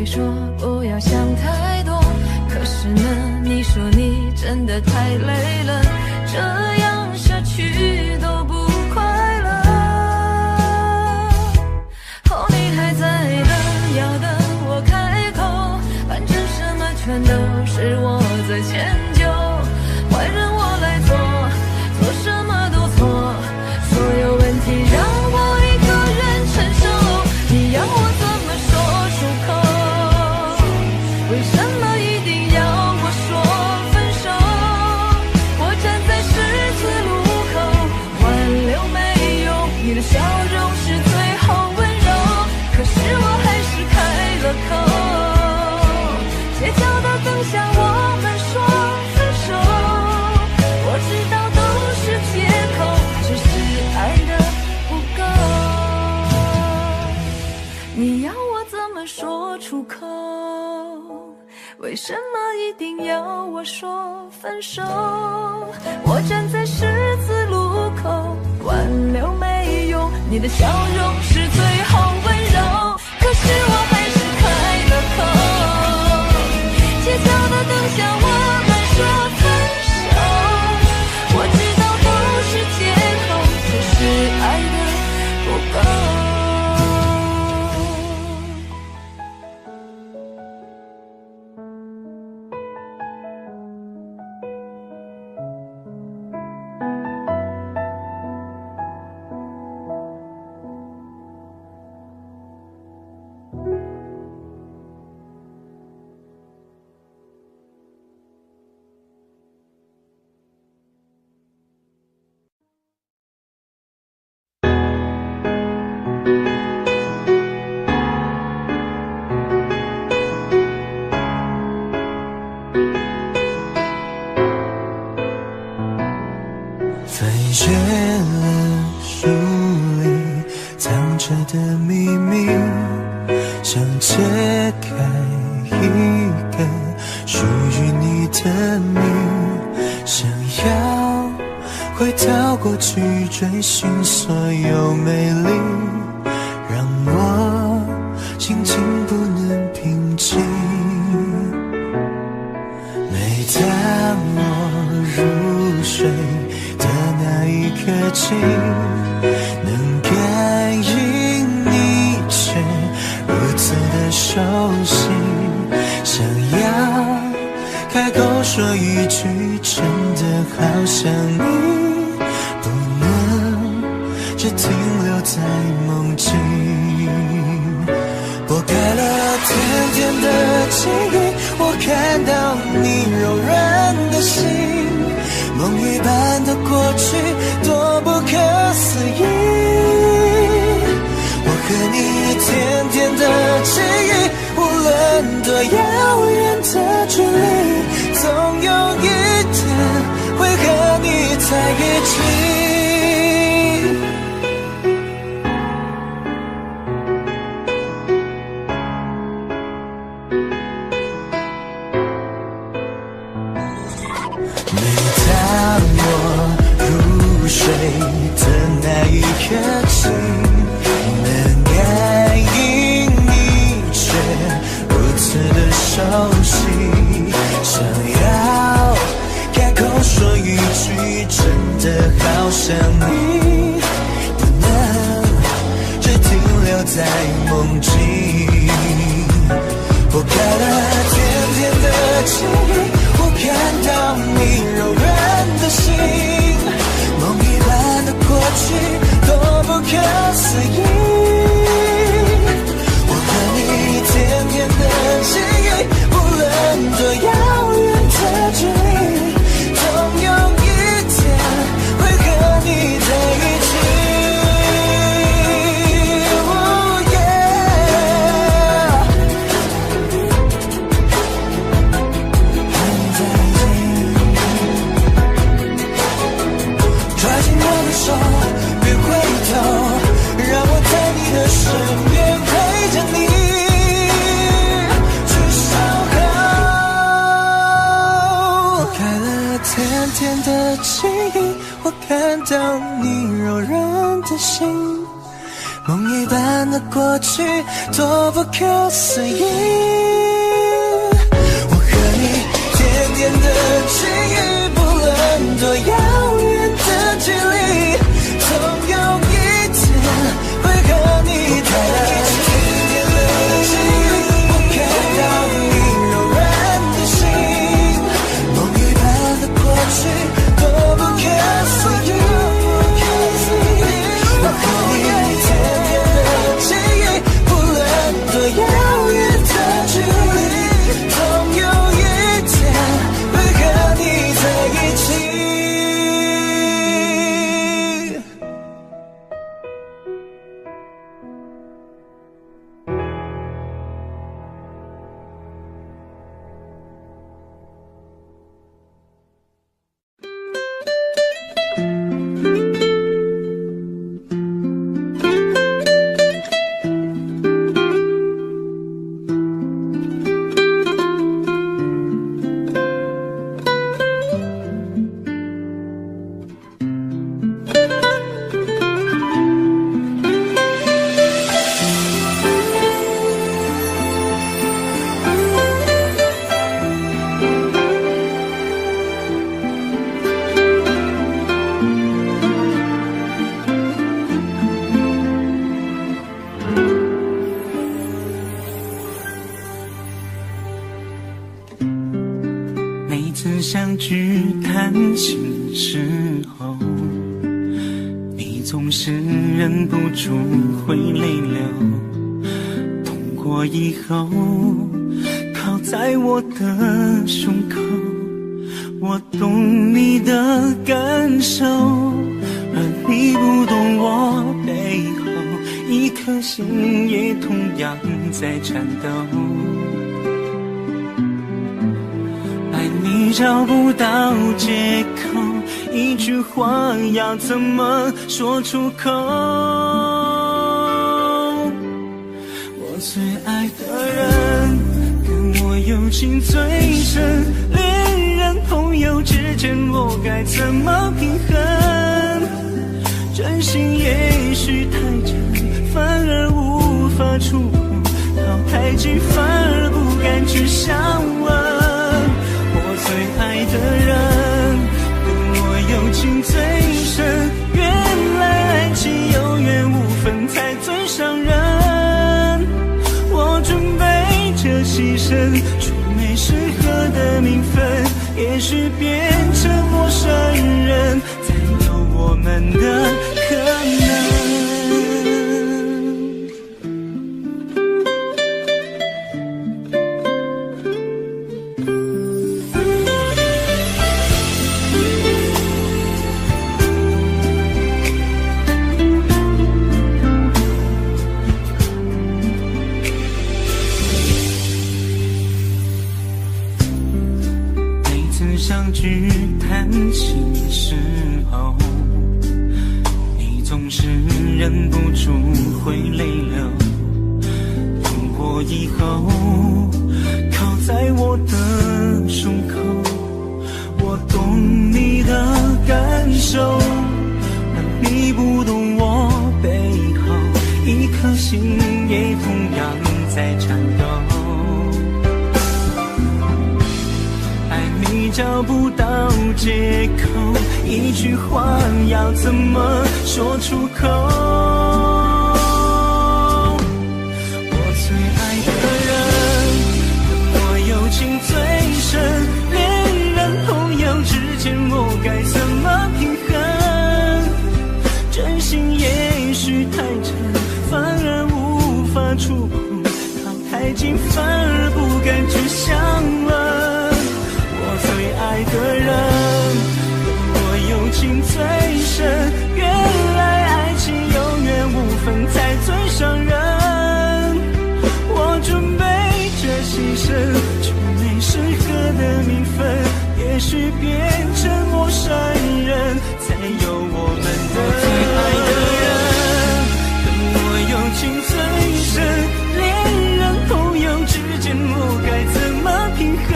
说不要想太多，可是呢，你说你真的太累了，这样下去都不快乐。哦，你还在等，要等我开口，反正什么全都是我在迁就，坏人我来做，做什么都错，所有问题让我一个人承受，你要我怎么说出口？为什么一定要我说分手？我站在十字路口，挽留没用，你的笑容是最后温柔，可是我还是开了口，街角的灯下我们说分手，我知道都是借口，只是爱的不够，你要我怎么说出口？为什么一定要我说分手？我站在十字路口，挽留没用，你的笑容是最后温柔，可是我还是开了口，街角的灯下我们说分手，我知道都是借口，只是爱的不够。翻阅了书里藏着的秘密，想揭开一个属于你的谜，想要回到过去追寻所有美丽，让我心情不能平静。每当我入睡的那一刻起，能感应你却如此的熟悉，想要开口说一句真的好想你，不能只停留在梦境。拨开了甜甜的记忆，我看到你柔软的心，梦一般的过去多不可思议。我和你甜甜的记忆，无论多遥远的距离，总有一天会和你在一起。每当我入睡的那一刻起，能感应你却如此的熟悉，想要开口说一句真的好想你，不能只停留在梦境。拨开了甜甜的记忆，我看到你柔软的心，梦一般的过去多不可思议。我和你甜甜的记忆，无论多遥远的距离，总有一天会和你在一起。手别回头，让我在你的身边陪着你去守候。拨开了甜甜的记忆，我看到你柔软的心，梦一般的过去多不可思议。我和你甜甜的记忆，不论多遥远的距离，总有一天会和你在一起。我看到你柔软的心，梦一般的过去多不可思议。我和你甜甜的记忆，不论多遥远的距离，谈心时候，你总是忍不住会泪流，痛过以后靠在我的胸口，我懂你的感受，而你不懂我背后一颗心也同样在颤抖。爱你找不到借口，一句话要怎么说出口？我最爱的人跟我友情最深，恋人朋友之间我该怎么平衡？真心也许太真，反而无法触碰，靠太近反而不敢去相问。我最爱的人跟我友情最深，原来爱情有缘无分才最伤人。我准备着牺牲，却没适合的名分，也许变成陌生人才有我们的可能。相聚谈心时候，你总是忍不住会泪流，痛过以后靠在我的胸口，我懂你的感受，而你不懂我背后一颗心也同样在颤抖。你找不到借口，一句话要怎么说出口？我最爱的人跟我友情最深，恋人朋友之间我该怎么平衡？真心也许太真，反而无法触碰，靠太近反而不敢去相问。最爱的人跟我友情最深，原来爱情有缘无分才最伤人。我准备着牺牲，却没适合的名分，也许变成陌生人才有我们的。我最爱的人跟我友情最深，恋人朋友之间我该怎么平衡？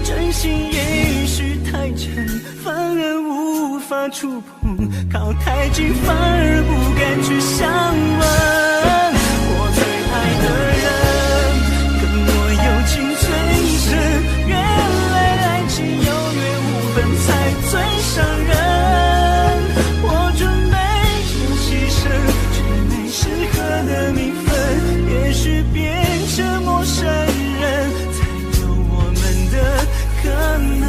真心也许太真，反而无法触碰，靠太近反而不敢去相问。我最爱的人跟我友情最深，原来爱情有缘无分才最伤人。我准备着牺牲，却没适合的名分，也许变成陌生人才有我们的可能。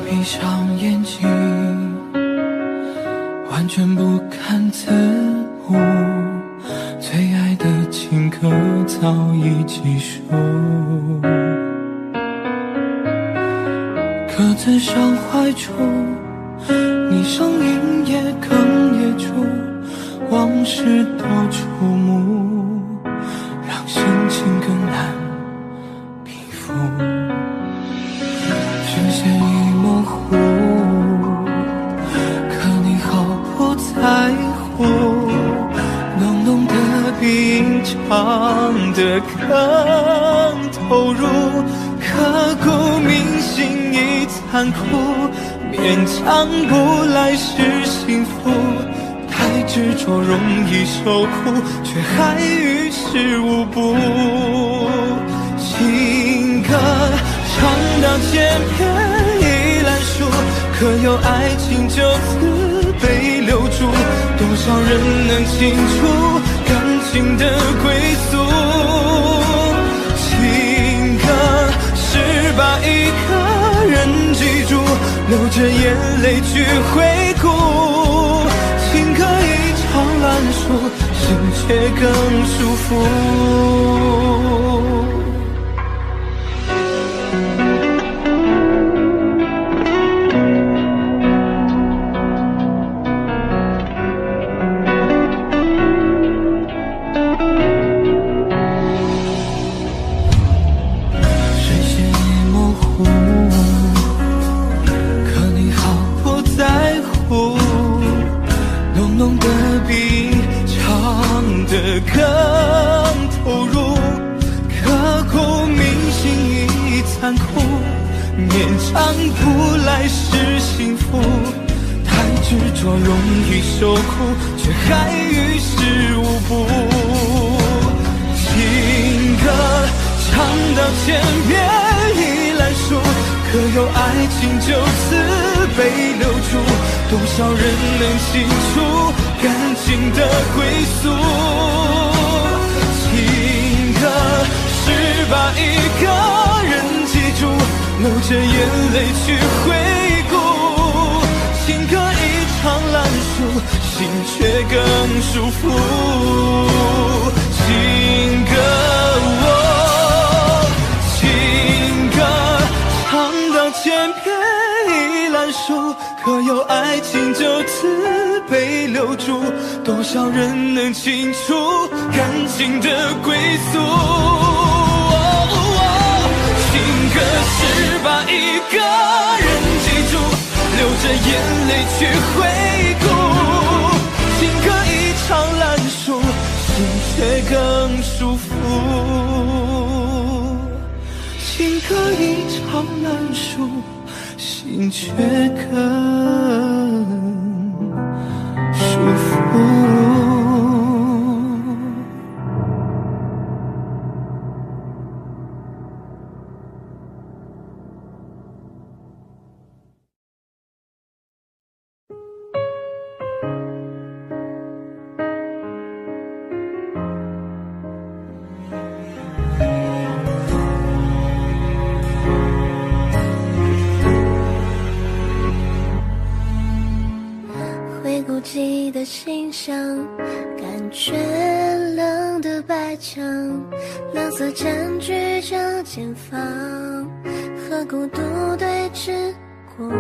闭上眼睛，完全不看字幕，最爱的情歌早已记熟，各自伤怀处，你声音也哽咽出往事多触目，让心情更难平复。更投入，刻骨铭心已残酷，勉强不来是幸福，太执着容易受苦，却还于事无补。情歌唱到千篇一烂熟，可有爱情就此被留住？多少人能清楚感情的归宿？情歌是把一个人记住，流着眼泪去回顾。情歌一场烂熟，心却更舒服。更投入，刻骨铭心已残酷，勉强不来是幸福，太执着容易受苦，却还于事无补。情歌唱到千篇一烂熟，可有爱情就此被留住？多少人能清楚感情的归宿？情歌是把一个人记住，流着眼泪去回顾。情歌一场烂熟，心却更舒服。情歌情歌唱到千篇一烂熟，可有爱情就此被留住？多少人能清楚感情的归宿？情歌是把一个人记住，流着眼泪去回顾。情歌一场烂熟，心却更舒服。情歌一场烂熟，心却更舒服。孤寂的信箱，感觉冷的白墙，垃圾占据着前方，和孤独对峙过往。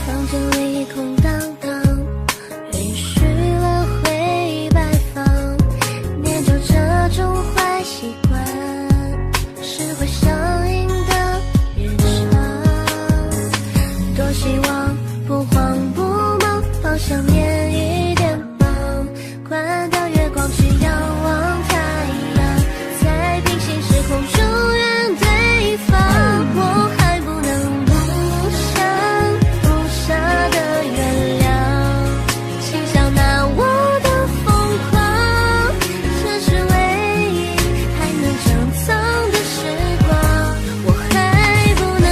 房间里空荡荡，允许了回忆摆放，念旧这种坏习惯，是会上瘾的日常。多希望不慌不忙，方向念一点忙，关掉月光去仰望太阳，在平行时空中原对方。我还不能不想不舍的原谅，请笑纳我的疯狂，这是唯一还能珍藏的时光。我还不能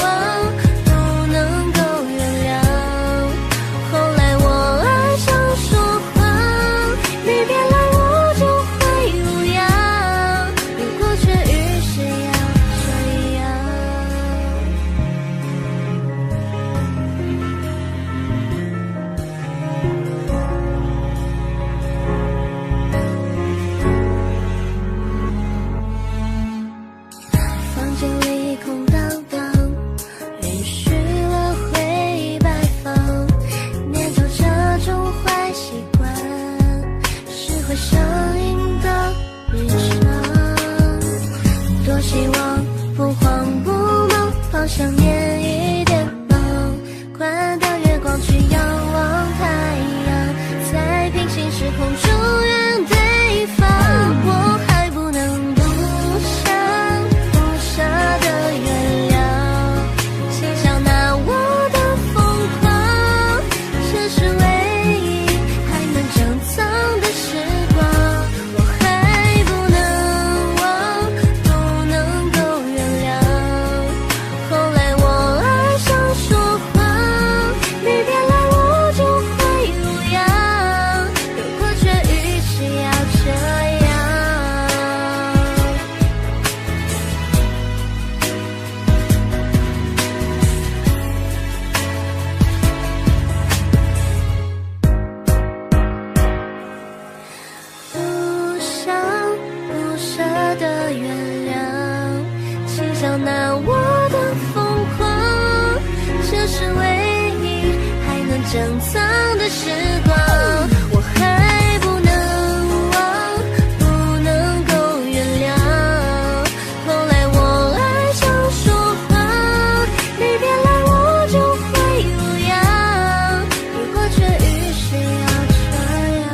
忘，不能够原谅，后来我爱上说谎，你别来我就会无恙，如果却于是要这样。房间里空荡荡，允许了回忆摆放，念旧这种坏习惯，是会上瘾的日常。多希望不慌不忙，方向念一点忙，关掉月光去仰望太阳，在平行时空中原对方。笑纳我的疯狂，这是唯一还能珍藏的时光。我还不能忘，不能够原谅，后来我爱上说谎，你别来我就会无恙，如果这雨是要传扬。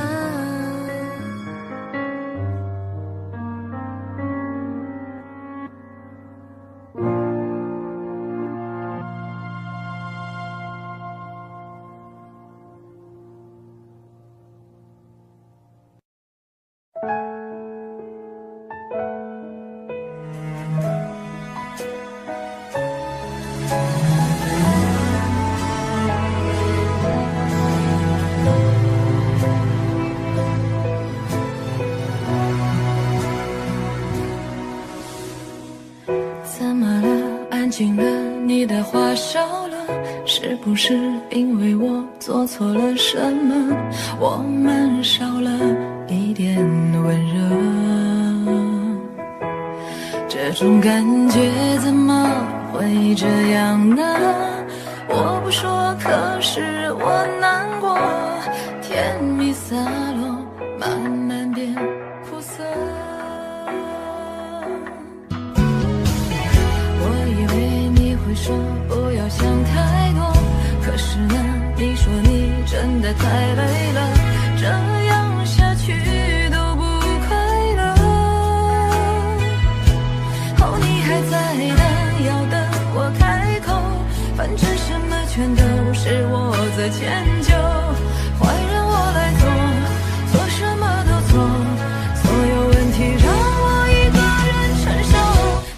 怎么了？安静了，你的话少了，是不是因为我做错了什么？我们少了一点温热，这种感觉怎么会这样呢？我不说，可是我难过，甜蜜洒落，慢慢变苦涩。会说不要想太多，可是呢，你说你真的太累了，这样下去都不快乐。哦，你还在等，要等我开口，反正什么全都是我在迁就，坏人我来做，做什么都错，所有问题让我一个人承受。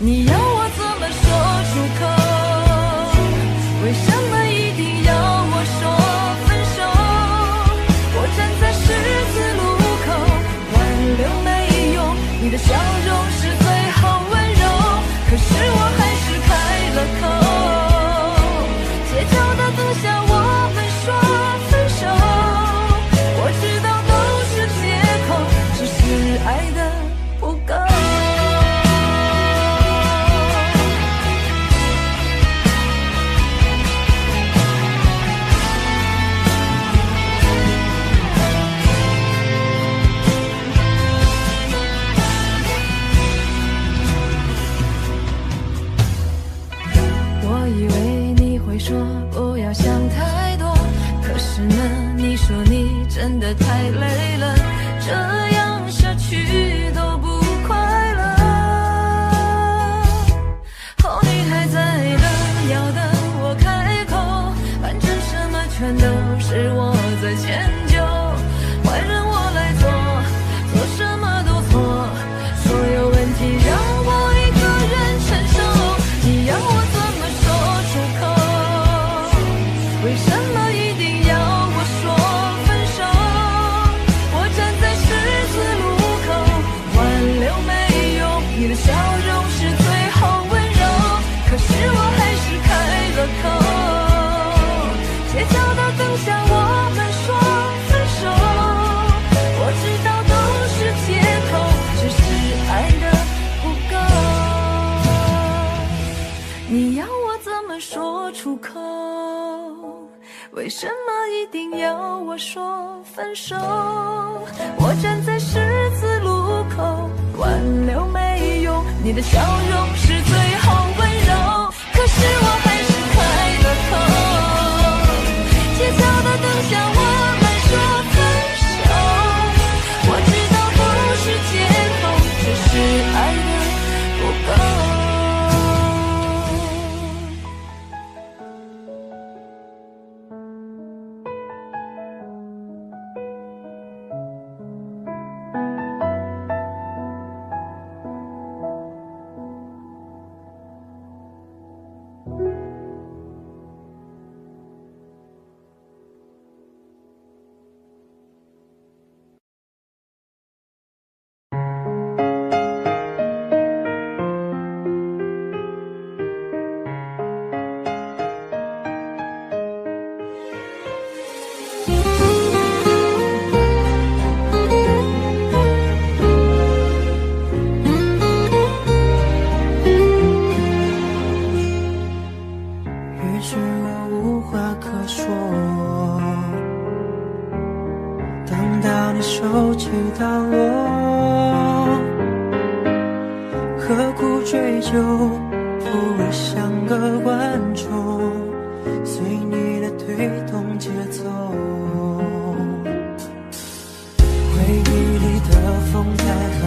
你要我怎么说出口？为什么一定要我说分手？我站在十字路口，挽留没用，你的笑容是最后温柔，可是我还是开了口，街角的灯下我们说分手，我知道都是借口，只是爱的不够。说不要想太多，可是呢，你说你真的太累了，这样下去都不快乐。哦，你还在等，要等我开口，反正什么全都是我在迁就，坏人我来做，做什么都错，所有问题让我一个人承受，你要我怎么说出口？为什么一定要我说分手？我站在十字路口，挽留没用，你的笑容是最后温柔，可是我还是开了口，街角的灯下我们说分手，我知道都是借口，只是爱的不够。你要我怎么说出口？为什么一定要我说分手？我站在十字路口，挽留没用，你的笑容是最后温柔，可是我还是开了口，街角的灯下我们说分手，我知道都是借口，只是爱的不够。个观众，随你的推动节奏。回忆里的风太狠，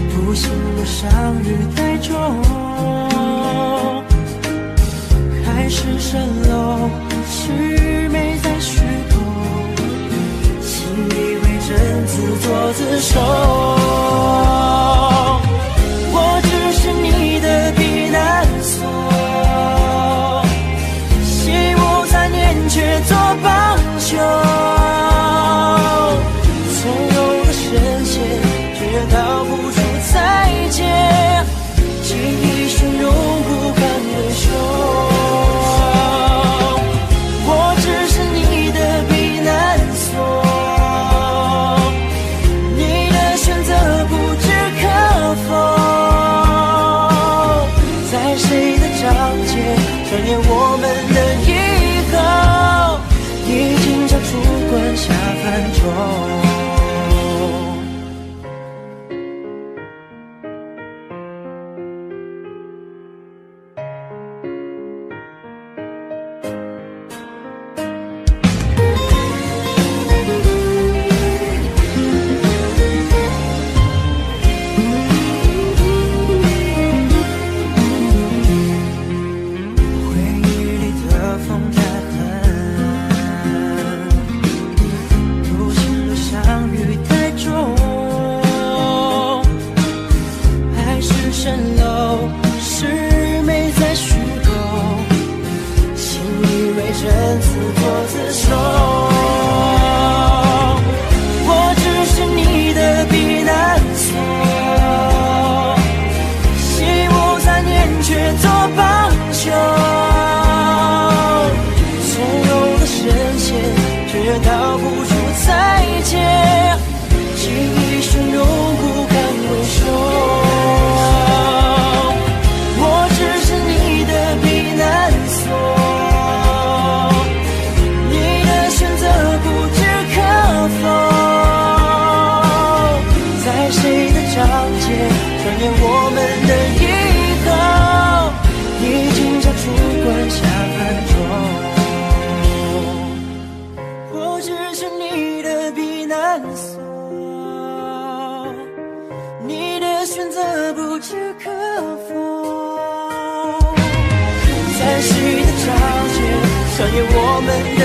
不幸的相遇太重，海市蜃楼，是美在虚构，信以为真，自作自受。我只是你的避难所，习武3年却做帮凶，从容的神仙却道不出再见，记忆汹涌不堪回首。我只是你的避难所，你的选择不知可否，在谁的章节上演我们的以后，已经叫主管下饭桌。你的选择不知可否，在谁的章节上演我们的